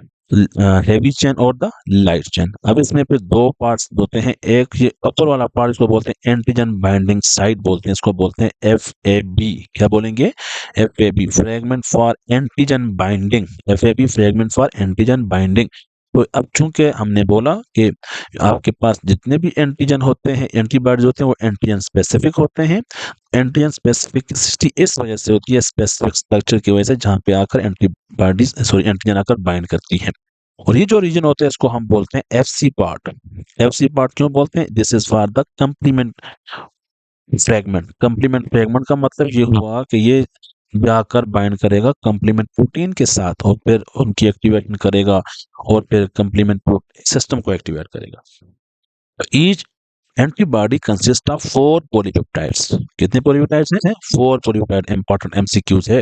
Speaker 1: हैवी चेन और द लाइट चेन। अब इसमें फिर दो पार्ट्स होते हैं। एक ये अपर वाला पार्ट, इसको बोलते हैं एंटीजन बाइंडिंग साइट बोलते हैं, इसको बोलते हैं FAB। क्या बोलेंगे? FAB, fragment for antigen binding. FAB fragment for antigen binding. तो अब चूंकि हमने बोला कि आपके पास जितने भी एंटीजन होते हैं, एंटीबॉडीज होते हैं, वो एंटीजन स्पेसिफिक होते हैं। एंटीजन स्पेसिफिसिटी इस वजह से होती है, स्पेसिफिक स्ट्रक्चर की वजह से, जहां पे आकर एंटीजन आकर बाइंड करती है। और ये जो रीजन होते हैं इसको हम बोलते हैं FC पार्ट। FC पार्ट क्यों बोलते हैं? This is for the complement fragment. Complement fragment का मतलब ये हुआ कि ये जाकर बाइंड करेगा कंप्लीमेंट प्रोटीन के साथ, और फिर उनकी एक्टिवेशन करेगा, और फिर कंप्लीमेंट सिस्टम को एक्टिवेट करेगा। Each antibody consist of 4 polypeptides. कितने पॉलीपेप्टाइड्स हैं? 4 पॉलीपेप्टाइड। इंपॉर्टेंट MCQs है।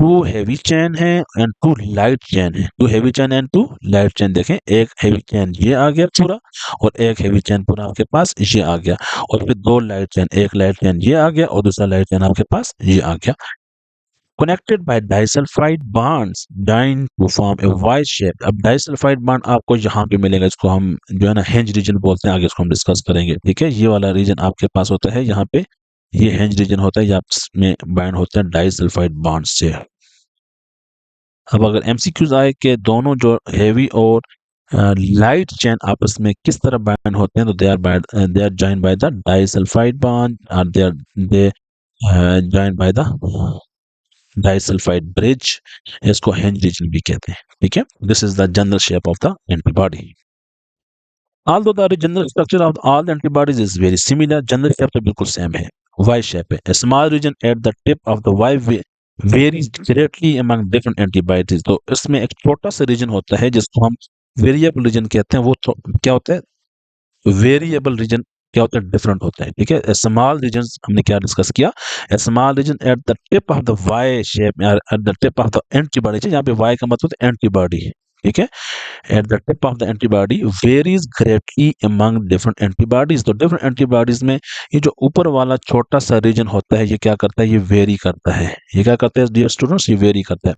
Speaker 1: 2 हैवी चेन है एंड 2 लाइट चेन है। 2 heavy chain and 2 light chain. देखें, एक हैवी चेन ये आ गया पूरा, और एक हैवी चेन पूरा आपके पास ये आ गया, और फिर 2 लाइट चेन, एक लाइट चेन ये आ गया और दूसरा लाइट चेन आपके पास ये आ गया। Connected by disulphide bonds joined to form a Y shape. अब डाइसल्फाइड बॉन्ड आपको यहाँ पे मिलेगा, इसको हम जो है ना हेंज रीजन बोलते हैं, आगे इसको हम डिस्कस करेंगे। ठीक है, ये वाला रीजन आपके पास होता है, यहाँ पे ये हेंज रीजन होता है, आपस में बाइंड होता है डाइसल्फाइड बॉन्ड से। अब अगर MCQs आए कि दोनों जो हैवी और लाइट चेन आपस में किस तरह बाइंड होते हैं, तो they are joined by the disulfide bond, और they joined by the disulfide bridge. इसको हेंज रीजन भी कहते हैं। ठीक है, this is the general shape of the antibody. Although the general structure of all the antibodies is very similar, general shape तो बिल्कुल same है, Y shape है। A small region at the tip of the Y varies greatly among different antibodies। तो इसमें एक छोटा सा reason होता है जिसको हम वेरिएबल रीजन कहते हैं। वो क्या होता है? वेरिएबल रीजन क्या होता है, डिफरेंट होता है, ठीक है। स्मॉल रीजन हमने क्या डिस्कस किया, small region at the tip of the Y shape, at the tip of the antibody, यहाँ पे वाई का मतलब है एंटीबॉडी, ठीक है। At the tip of the antibody varies greatly among different antibodies. तो डिफरेंट एंटीबॉडीज में ये जो ऊपर वाला छोटा सा रीजन होता है, ये क्या करता है, ये वेरी करता है। ये क्या करता है डियर स्टूडेंट्स, ये वेरी करता है।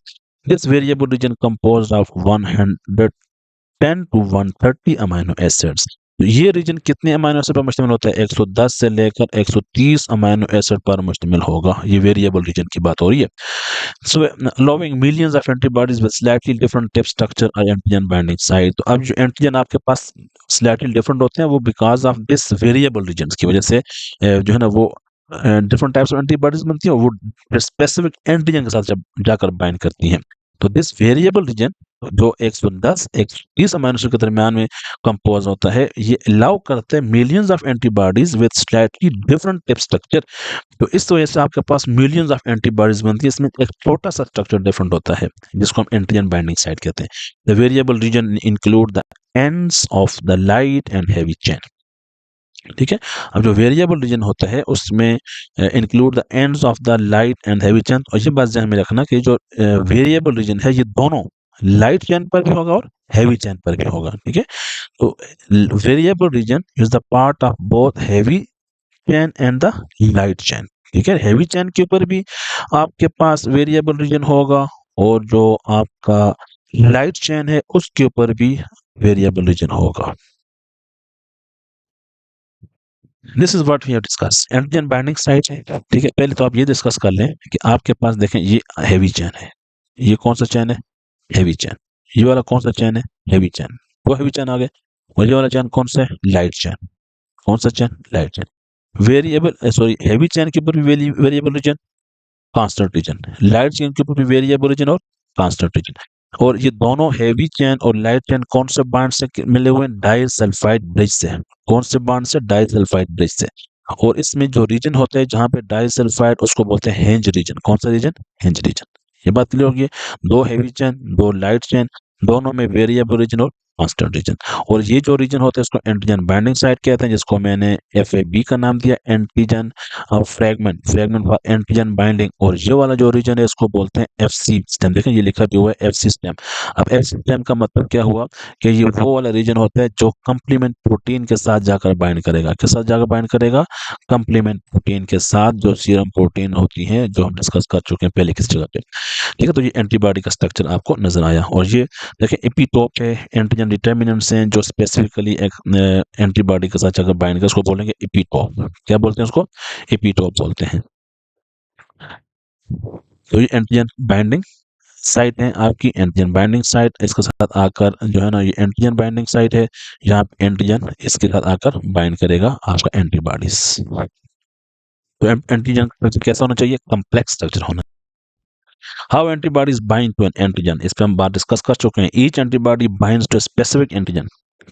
Speaker 1: This variable region composed of 110 to 130 amino acids. तो ये रीजन कितने अमाइनो एसिड पर मुश्तमिल होता है, 110 से लेकर 130 अमाइनो एसिड पर मुश्तमिल होगा। ये वेरिएबल रीजन की बात हो रही है। So allowing millions of antibodies with slightly different type structure or antigen binding site। तो अब जो एंटीजन आपके पास slightly different होते हैं वो because of this variable regions की वजह से जो है ना वो डिफरेंट टाइप्स ऑफ एंटीबॉडीज बनती हैं, वो स्पेसिफिक एंटीजन के साथ जब जाकर बाइंड करती हैं। तो दिस वेरिएबल रीजन जो 110 130 अमीनो एसिड के दरमियान में कंपोज होता है, ये अलाउ करता है millions of antibodies with slightly different tip structure. तो इस वजह से आपके पास मिलियंस ऑफ एंटीबॉडीज बनती है, इसमें एक छोटा सा स्ट्रक्चर डिफरेंट होता है जिसको हम एंटीजन बाइंडिंग साइट कहते हैं। The variable region include the ends of the light and heavy chain, ठीक है। अब जो वेरिएबल रीजन होता है उसमें include the ends of the light and heavy chain. और ये बात ध्यान में रखना कि जो वेरिएबल रीजन है ये दोनों लाइट चेन पर भी होगा और हैवी चेन पर भी होगा, ठीक है। तो variable region is the part of both heavy chain and the light chain, ठीक है। हैवी चेन के ऊपर भी आपके पास वेरिएबल रीजन होगा और जो आपका लाइट चेन है उसके ऊपर भी वेरिएबल रीजन होगा। This is what we have discuss antigen binding site है, ठीक है। पहले तो आप ये डिस्कस कर लें कि आपके पास देखें ये हैवी चेन है, ये कौन सा चेन है, हैवी चेन। ये वाला कौन सा चेन है, हैवी चेन। वो हैवी चेन आ गए। और ये वाला चेन कौन सा है, लाइट चेन। कौन सा chain, light chain. Variable sorry heavy chain के ऊपर भी variable reason, constant region. Light chain के ऊपर भी वेरिएबल रीजन और कांस्टेंट रीजन। और ये दोनों हैवी चेन और लाइट चेन कौन से बॉन्ड से मिले हुए हैं, डाइसल्फाइड ब्रिज से। कौन से बॉन्ड से, डाइसल्फाइड ब्रिज से। और इसमें जो रीजन होता है जहां पे डाइसल्फाइड, उसको बोलते हैं हेंज रीजन। कौन सा रीजन, हेंज रीजन। ये बात क्लियर होगी। दो हैवी चेन, दो लाइट चेन, दोनों में वेरिएबल रीजन और कांस्टेंट रीजन। और ये जो रीजन होता है इसको एंटीजन बाइंडिंग साइट कहते हैं, जिसको मैंने एफएबी का नाम दिया, antigen fragment, fragment for antigen binding. और ये वाला जो रीजन है इसको बोलते हैं एफसी स्टेम। देखें ये लिखा भी हुआ है एफसी स्टेम। अब एफसी स्टेम का मतलब क्या हुआ कि ये वो वाला रीजन होता है जो कंप्लीमेंट प्रोटीन के साथ जाकर बाइंड करेगा। किस साथ जाकर बाइंड करेगा, कंप्लीमेंट प्रोटीन के साथ, जो सीरम प्रोटीन होती है जो हम डिस्कस कर चुके हैं पहले किस जगह पे, ठीक है। तो ये एंटीबॉडी का स्ट्रक्चर आपको नजर आया। और ये देखिए एपिटोप है, एंटीजन डिटर्मिनेंट्स हैं जो स्पेसिफिकली एक एंटीबॉडी के साथ अगर बाइंड कर, उसको बोलेंगे एपिटोप। क्या बोलते हैं उसको, एपिटोप बोलते हैं। तो ये एंटीजन बाइंडिंग साइट है आपकी, एंटीजन बाइंडिंग साइट। इसके साथ आकर जो है ना ये एंटीजन बाइंडिंग साइट है, यहाँ एंटीजन इसके साथ आकर बाइंड करेगा आपका एंटीबॉडीज। तो एंटीजन स्ट्रक्चर कैसा होना चाहिए, कम्प्लेक्स स्ट्रक्चर होना। How antibodies bind to an antigen, इस पे हम बात डिस्कस कर चुके हैं। Each antibody binds to specific antigen.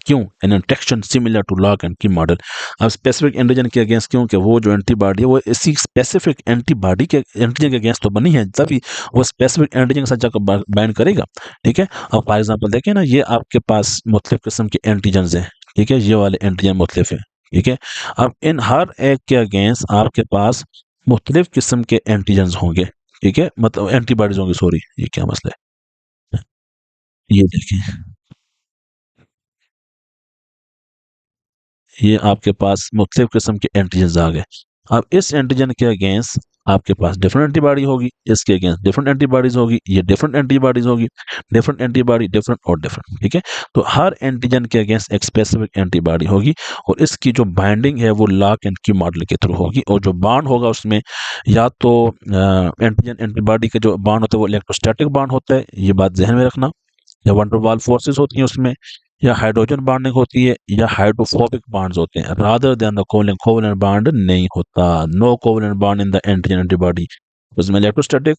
Speaker 1: क्यों, an interaction similar to lock and key model. अब स्पेसिफिक एंटीजन के अगेंस्ट क्यों, कि वो जो एंटीबॉडी है वो इसी स्पेसिफिक एंटीबॉडी के एंटीजन के अगेंस्ट तो बनी है, तभी वो स्पेसिफिक एंटीजन के साथ जाकर बाइंड करेगा, ठीक है। अब फॉर एग्जाम्पल देखें ना, ये आपके पास मुख्तलिफ किस्म के एंटीजन हैं, ठीक है। ये वाले एंटीजन मुख्तलिफ है, ठीक है। अब इन हर एक के अगेंस्ट आपके पास मुख्तलिफ किस्म के एंटीजन होंगे, ठीक है, मतलब एंटीबॉडीज होंगी, सॉरी ये क्या मसला है। ये देखिए ये आपके पास मुख्तलिफ किस्म के एंटीजन आ गए। अब इस एंटीजन के अगेंस्ट आपके पास डिफरेंट एंटीबॉडी होगी, इसके अगेंस्ट डिफरेंट एंटीबॉडीज होगी, ये डिफरेंट एंटीबॉडीज होगी, डिफरेंट एंटीबॉडी, डिफरेंट और डिफरेंट, ठीक है। तो हर एंटीजन के अगेंस्ट एक स्पेसिफिक एंटीबॉडी होगी और इसकी जो बाइंडिंग है वो लॉक एंड की मॉडल के थ्रू होगी। और जो बॉन्ड होगा उसमें या तो एंटीजन एंटीबॉडी के जो बॉन्ड होता है वो इलेक्ट्रोस्टैटिक बॉन्ड होता है, ये बात ध्यान में रखना, या वंडरवाल फोर्सेस होती हैं उसमें, या हाइड्रोजन बॉन्डिंग होती है, या हाइड्रोफोबिक बॉन्ड्स होते हैं, rather than the covalent. Covalent bond नहीं होता, no covalent bond in the antigen antibody. उसमें इलेक्ट्रोस्टैटिक,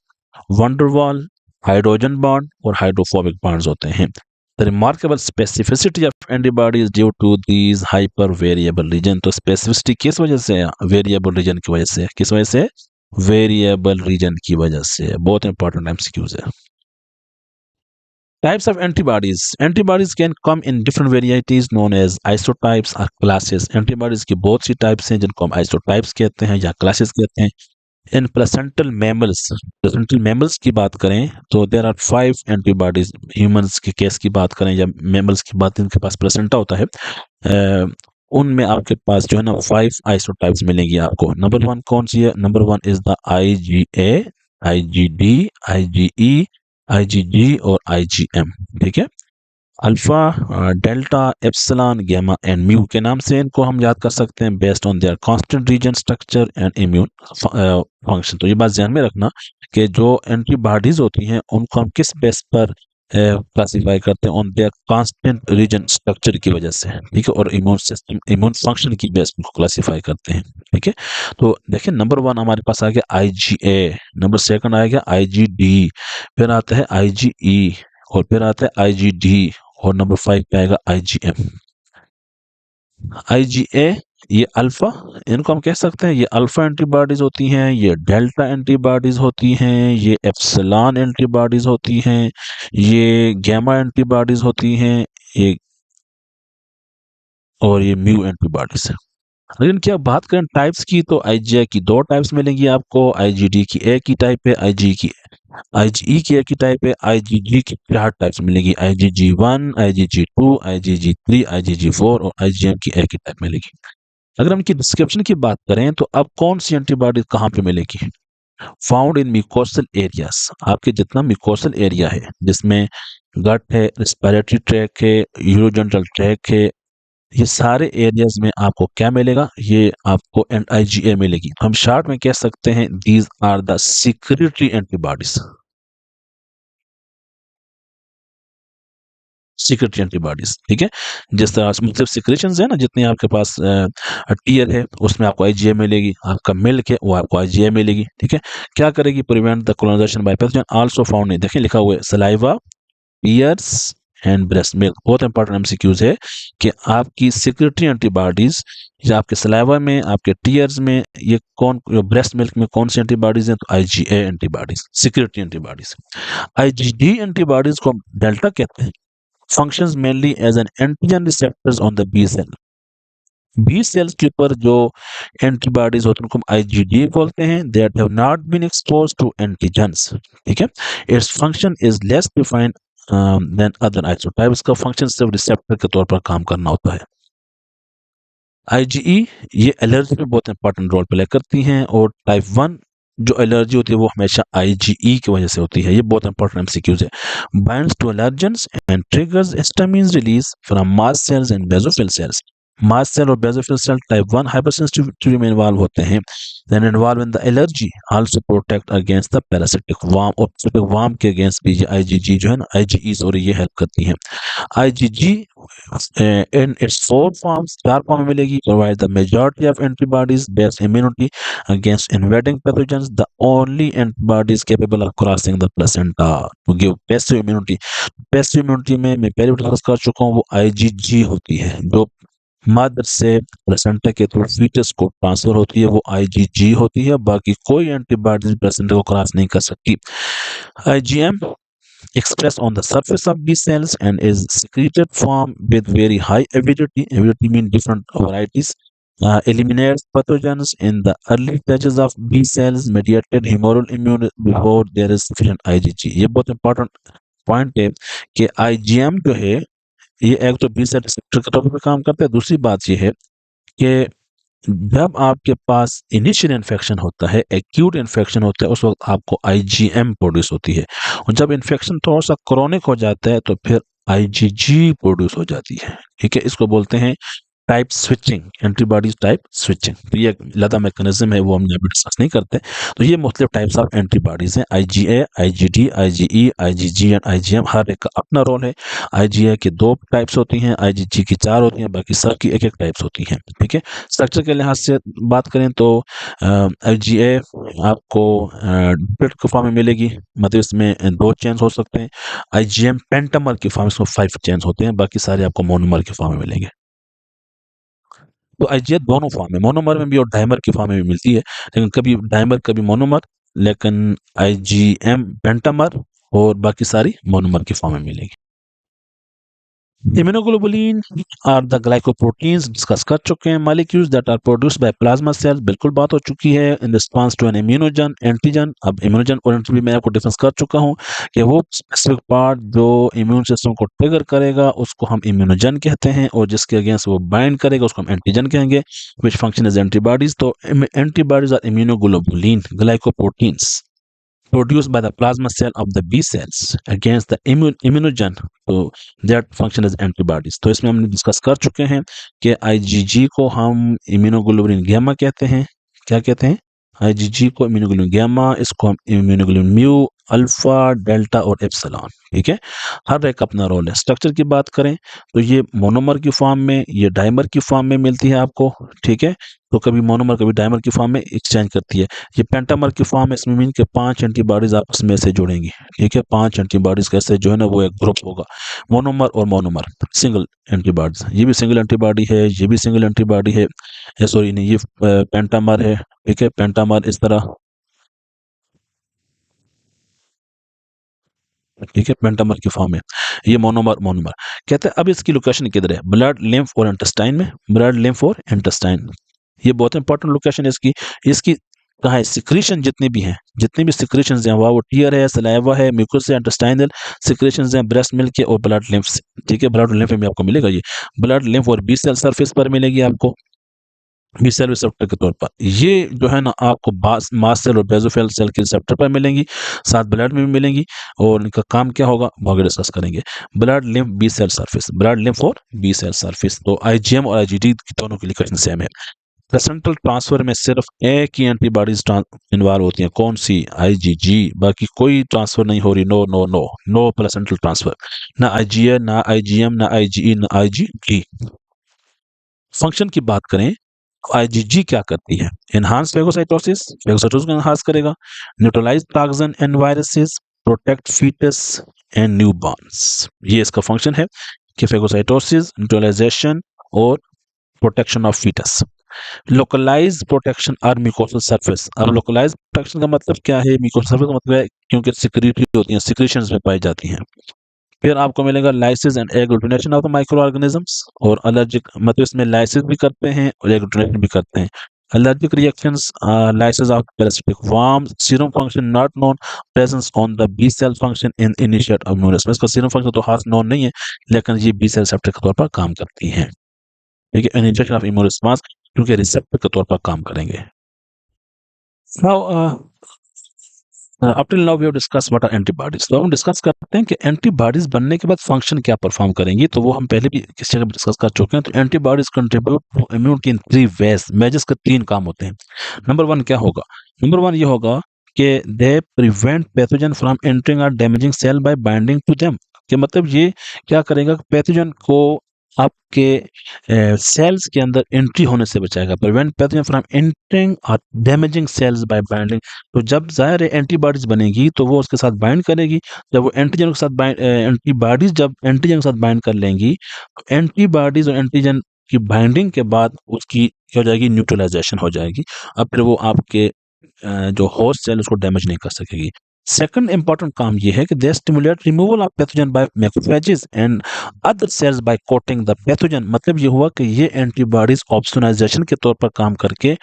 Speaker 1: वंडरवाल, हाइड्रोजन बॉन्ड और हाइड्रोफोबिक बॉन्ड्स होते हैं। The remarkable specificity of antibody is due to these hyper variable region. तो specificity किस वजह से, वेरिएबल रीजन की वजह से। किस वजह से, वेरिएबल रीजन की वजह से। बहुत इंपॉर्टेंट एमसीक्यूज है। Types of antibodies. Antibodies can come in different varieties known as isotypes or classes. Antibodies की बहुत सी types हैं जिनको हम isotypes कहते हैं या classes कहते हैं. In placental mammals की बात करें तो there are 5 antibodies. Humans के केस की बात करें या mammals की बात, इनके पास placenta होता है, उनमें आपके पास जो है ना 5 isotypes मिलेंगी आपको. नंबर 1 कौन सी है? Number 1 is the IgA, IgD, IgE, IgG और IgM. ठीक है. Alpha, delta, epsilon, gamma and mu के नाम से इनको हम याद कर सकते हैं based on their constant region structure and immune function. तो ये बात ध्यान में रखना कि जो एंटीबॉडीज होती हैं उनको हम किस बेस पर क्लासिफाई करते हैं, on their constant region structure की वजह से. ठीक है. और इम्यून सिस्टम, इम्यून फंक्शन की बेस पर क्लासिफाई करते हैं. ठीक है. तो देखिए नंबर 1 हमारे पास आ गया IgA, नंबर 2 आएगा IgD, फिर आता है IgE और फिर आता है IgD और नंबर 5 पे आएगा IgM. IgA ये अल्फा, इनको हम कह सकते हैं ये अल्फा एंटीबॉडीज होती हैं, ये डेल्टा एंटीबॉडीज होती हैं, ये एप्सिलॉन एंटीबॉडीज होती हैं, ये गामा एंटीबॉडीज होती हैं, ये और ये म्यू एंटीबॉडीज है. लेकिन क्या बात करें टाइप्स की तो IgA की 2 टाइप्स मिलेंगी आपको. IgD की एक ही टाइप है, IgE की एक ही टाइप है. IgG की 4 टाइप्स मिलेगी. IgG1, IgG2, IgG3, IgG4 और IgM की एक ही टाइप मिलेगी. अगर हम इनकी डिस्क्रिप्शन की बात करें तो अब कौन सी एंटीबॉडी कहाँ पे मिलेगी? Found in mucosal areas. आपके जितना म्यूकोसल एरिया है जिसमें गट है, रेस्पिरेटरी ट्रैक है, यूरोजेनिटल ट्रैक है, ये सारे एरियाज में आपको क्या मिलेगा? ये आपको IgA मिलेगी. हम शॉर्ट में कह सकते हैं these are the secretory antibodies. Secretory antibodies. ठीक है. जिस तरह से मतलब सिक्रेशंस है ना, जितनी आपके पास टीयर है उसमें आपको IgA मिलेगी, आपका मिल्क है वो आपको IgA मिलेगी. ठीक है. क्या करेगी? Prevent the colonization by pathogen also found in, देखिए लिखा हुआ है saliva, tears and breast milk. बहुत इंपॉर्टेंट एमसीक्यूज है कि आपकी सिक्रेटरी एंटीबॉडीज या आपके सलाइवा में, आपके टीयर्स में, ये कौन, ब्रेस्ट मिल्क में कौन सी एंटीबॉडीज हैं? तो IgA antibodies, secretory antibodies. IgD antibodies को डेल्टा कहते हैं. functions mainly as an antigen receptors on the B cell. B cells के ऊपर जो एंटीबॉडीज होते हैं उनको हम IgD बोलते हैं. that have not been exposed to antigens. ठीक है. its function is less defined than other isotypes. इसका फंक्शन सिर्फ रिसेप्टर के तौर पर काम करना होता है. IgE ये एलर्जी में बहुत इंपॉर्टेंट रोल प्ले करती हैं और टाइप 1 जो एलर्जी होती है वो हमेशा IgE की वजह से होती है. ये बहुत इंपॉर्टेंट एमसीक्यूज है. Binds to allergens and triggers histamine release from mast cells and basophil cells. Mast cell और बेसोफिल सेल टाइप 1 हाइपरसेंसिटिविटी में इन्वॉल्व होते हैं. Then involve in the allergy, also protect against the parasitic worm, और parasitic worm के against भी IgG जो है ना, IgE सॉरी, ये हेल्प करती हैं. IgG in its 4 forms, 4 form में मिलेगी. provide the majority of antibodies based immunity against invading pathogens. The only antibodies capable of crossing the placenta to give passive immunity. passive immunity में मैं पहले भी discuss कर चुका हूँ, वो IgG होती है जो मदर से प्लेसेंटा के थ्रू फीटस को ट्रांसफर होती है, वो IgG होती है. बाकी कोई एंटीबॉडी प्लेसेंटा को क्रॉस नहीं कर सकती. IgM expressed on the surface of B cells and is secreted from with very high avidity. Avidity means different varieties. Eliminates pathogens in the early stages of B cells, mediated humoral immune before there is sufficient IgG. ये बहुत important point है कि IgM जो है ये एक तो B cell receptor के तौर पर काम करता है. दूसरी बात ये है कि जब आपके पास इनिशियल इन्फेक्शन होता है, एक्यूट इन्फेक्शन होता है, उस वक्त आपको IgM प्रोड्यूस होती है. और जब इन्फेक्शन थोड़ा सा क्रोनिक हो जाता है तो फिर IgG प्रोड्यूस हो जाती है. ठीक है. इसको बोलते हैं type switching, antibodies type switching. तो ये एक अलग मैकेनिज्म है, वो हम अभी डिस्कस नहीं करते. तो ये मुख्तलिफ टाइप्स ऑफ एंटीबॉडीज हैं. IgA, IgD, IgE, IgG and IgM. हर एक का अपना रोल है. IgA की 2 टाइप्स होती हैं, IgG की 4 होती हैं, बाकी सब की एक एक टाइप्स होती हैं. ठीक है. स्ट्रक्चर के लिहाज से बात करें तो IgA आपको डुप्लेट के फॉर्म में मिलेगी, मतलब इसमें 2 चेन्स हो सकते हैं. IgM पेंटामर की फॉर्म, इसमें 5 चेन्स होते हैं, बाकी सारे आपको मोनोमर के फॉर्म में मिलेंगे. तो IgA दोनों फॉर्म में, मोनोमर में भी और डाइमर की फॉर्म में भी मिलती है, लेकिन कभी डाइमर कभी मोनोमर. लेकिन IgM पेंटामर और बाकी सारी मोनोमर की फॉर्म में मिलेगी। Immunoglobulin are the glycoproteins discuss कर चुके हैं। Molecules that are produced by plasma cells बिल्कुल बात हो चुकी है। In response to an immunogen antigen, अब इम्यूनोजन और एंटीजन मैं आपको डिस्कस कर चुका हूं कि वो स्पेसिफिक पार्ट जो इम्यून सिस्टम को ट्रिगर करेगा उसको हम इम्यूनोजन कहते हैं, और जिसके अगेंस्ट वो बाइंड करेगा उसको हम एंटीजन कहेंगे, विच फंक्शन एज एंटीबॉडीज। तो antibodies are immunoglobulin glycoproteins produced by the plasma cell of the B cells against the immunogen, तो that function as antibodies। तो इसमें हमने डिस्कस कर चुके हैं कि IgG को हम इम्यूनोग्लोबुलिन गैमा कहते हैं। क्या कहते हैं? IgG को इम्यूनोग्लोबुलिन गैमा, इसको हम इम्यूनोग्लोबुलिन म्यू, अल्फा, डेल्टा और एप्सिलॉन। ठीक है, हर एक अपना रोल है। स्ट्रक्चर की बात करें तो ये मोनोमर की फॉर्म में, ये डाइमर की फॉर्म में मिलती है आपको। ठीक है, तो कभी मोनोमर कभी डाइमर की फॉर्म में एक्सचेंज करती है। ये पेंटामर की फॉर्म है, इसमें मीन के 5 एंटीबॉडीज आपस में से जुड़ेंगी। ठीक है, 5 एंटीबॉडीज कैसे जो है ना वो एक ग्रुप होगा। मोनोमर और मोनोमर सिंगल एंटीबॉडीज, ये भी सिंगल एंटीबॉडी है, ये भी सिंगल एंटीबॉडी है, सॉरी नहीं, ये पेंटामर है। ठीक है, पेंटामर इस तरह, ठीक है, पेंटामर की फॉर्म है। ये मोनोमर मोनोमर कहते हैं। अब इसकी लोकेशन किधर है? ब्लड, लिम्फ और इंटेस्टाइन में। ब्लड, लिम्फ और इंटेस्टाइन, ये बहुत इंपॉर्टेंट लोकेशन है इसकी। इसकी कहाँ है? सिक्रीशन जितनी भी हैं, जितनी भी सिक्रीशन हैं, वो टीयर है, सलाइवा है, म्यूकस है, इंटेस्टाइनल सिक्रीशन हैं, ब्रेस्ट मिल्क के और ब्लड लिम्फ से। ठीक है, ब्लड लिम्फ में आपको मिलेगा ये ब्लड लिम्फ, और बी सेल सरफेस पर मिलेगी आपको बी सेल रिसेप्टर के तौर पर। ये जो है ना आपको मास्ट सेल और बेजोफिल सेल के रिसेप्टर पर मिलेंगी, साथ ब्लड में भी मिलेंगी। और इनका काम क्या होगा वो आगे डिस्कस करेंगे। Blood lymph B cell surface, blood lymph और बी सेल सरफेस। तो आईजीएम और आईजीडी दोनों की लोकेशन सेम है। प्लेसेंटल ट्रांसफर में सिर्फ एक ही एंटीबॉडीज इन्वॉल्व होती हैं, कौन सी? आईजीजी, बाकी कोई ट्रांसफर नहीं हो रही। No no no, no placental transfer, ना आईजीए, ना आईजीएम, ना आईजीई, ना आईजीडी। फंक्शन की बात करें, आईजीजी क्या करती है? एनहांस फेगोसाइटोसिस, फेगोसाइटोसिस को एनहांस करेगा, neutralise toxin and viruses, protect foetus and newborn's. ये इसका फंक्शन है कि फेगोसाइटोसिस, न्यूट्रलाइजेशन और protection of foetus. Localise protection और म्यूकोसल सरफेस। अब लोकलाइज प्रोटेक्शन का मतलब क्या है? म्यूकोसल सरफेस का मतलब है क्योंकि सिक्रीटरी होती हैं, सिक्रीशंस में पाई जाती हैं। फिर आपको मिलेगा lysis and agglutination of the micro organisms, और एलर्जिक मतलब इसमें लाइसिस भी करते हैं और एग्लूटिनेशन भी करते हैं। Allergic reactions, lysis of parasitic worm, serum function not known, presence on the B cell function in initiate of immune response. इसका सीरम फंक्शन तो खास नोन नहीं है, लेकिन ये बी सेल रिसेप्टर के तौर पर काम करती है। ठीक है, इनिशिएशन ऑफ इम्यून रिस्पांस क्योंकि रिसेप्टर के तौर पर काम करेंगे। Now up till now we have discuss what are antibodies. तो हम डिस्कस करते हैं कि एंटीबॉडीज बनने के बाद फंक्शन क्या परफॉर्म करेंगी। तो वो हम पहले भी किसी जगह डिस्कस कर चुके हैं। तो antibodies contribute to immunity in 3 ways. Majors के 3 काम होते हैं। नंबर 1 क्या होगा? नंबर 1 ये होगा कि they prevent pathogen from entering और damaging cell by binding to them. कि मतलब ये क्या करेगा? पैथोजन को आपके सेल्स के अंदर एंट्री होने से बचाएगा। प्रिवेंट पैथोजन फ्रॉम एंटरिंग और डैमेजिंग सेल्स बाय बाइंडिंग। तो जब ज़ाहिर है एंटीबॉडीज बनेगी तो वो उसके साथ बाइंड करेगी। जब वो एंटीजन के साथ एंटीबॉडीज जब एंटीजन के साथ बाइंड कर लेंगी तो एंटीबॉडीज और एंटीजन की बाइंडिंग के बाद उसकी क्या हो जाएगी? न्यूट्रलाइजेशन हो जाएगी। अब फिर वो आपके जो होस्ट सेल उसको डैमेज नहीं कर सकेगी। सेकंड इंपॉर्टेंट काम ये है कि they stimulate removal of pathogen by macrophages and other cells by coating the pathogen. मतलब ये हुआ कि ये एंटीबॉडीज ऑप्सोनाइजेशन के तौर पर काम करके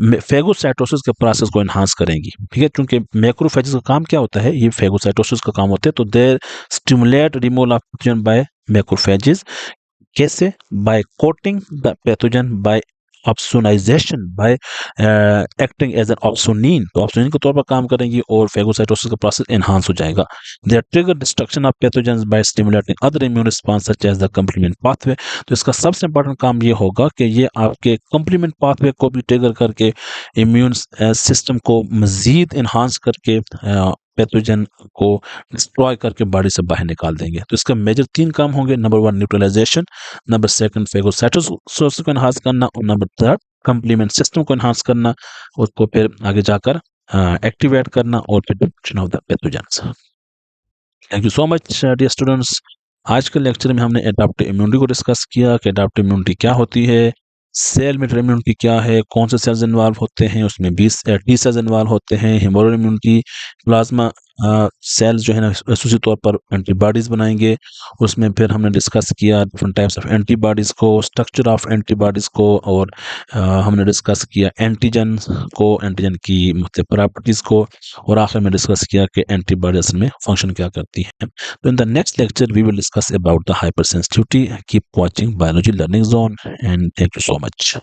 Speaker 1: फेगोसाइटोसिस के प्रोसेस को एनहांस करेंगी। ठीक है, क्योंकि मैक्रोफेजेस का काम क्या होता है? ये फेगोसाइटोसिस का काम होता है। तो they stimulate removal of pathogen by macrophages. कैसे? By coating the pathogen by opsonization by acting as an opsonin. तो ऑप्सोनिन के तौर पर काम करेंगी और फेगोसाइटोसिस का प्रोसेस एनहांस हो जाएगा। They trigger destruction of pathogens by stimulating other immune response such as the complement pathway. तो इसका सबसे इंपॉर्टेंट काम ये होगा कि ये आपके कंप्लीमेंट पाथवे को भी ट्रिगर करके इम्यून सिस्टम को मजीद एनहांस करके पैथोजन को डिस्ट्रॉय करके बॉडी से बाहर निकाल देंगे। तो इसका मेजर 3 काम होंगे। नंबर 1 न्यूट्रलाइजेशन, नंबर 2 फेगोसाइटोसिस को एनहांस करना, और नंबर 3 कंप्लीमेंट सिस्टम को एनहांस करना, उसको फिर आगे जाकर एक्टिवेट करना और फिर destruction of the pathogens. Thank you so much dear students. आज के लेक्चर में हमने एडाप्टिव इम्यूनिटी को डिस्कस किया कि एडाप्टिव इम्यूनिटी क्या होती है, सेल मीटर इम्यूनिटी क्या है, कौन से सेल्स इन्वॉल्व होते हैं, उसमें 20 टी सेल्स इन्वॉल्व होते हैं, ह्यूमरल इम्यूनिटी, प्लाज्मा सेल्स जो है ना खसूसी तौर पर एंटीबॉडीज़ बनाएंगे। उसमें फिर हमने डिस्कस किया डिफरेंट टाइप्स ऑफ एंटीबॉडीज़ को, स्ट्रक्चर ऑफ एंटीबॉडीज़ को, और हमने डिस्कस किया एंटीजन को, एंटीजन की मुख्तलिफ प्रॉपर्टीज़ को, और आखिर में डिस्कस किया कि एंटीबॉडी असल में फंक्शन क्या करती है। तो in the next lecture we will discuss about the hyper sensitivity. Keep watching biology learning zone and thank you so much.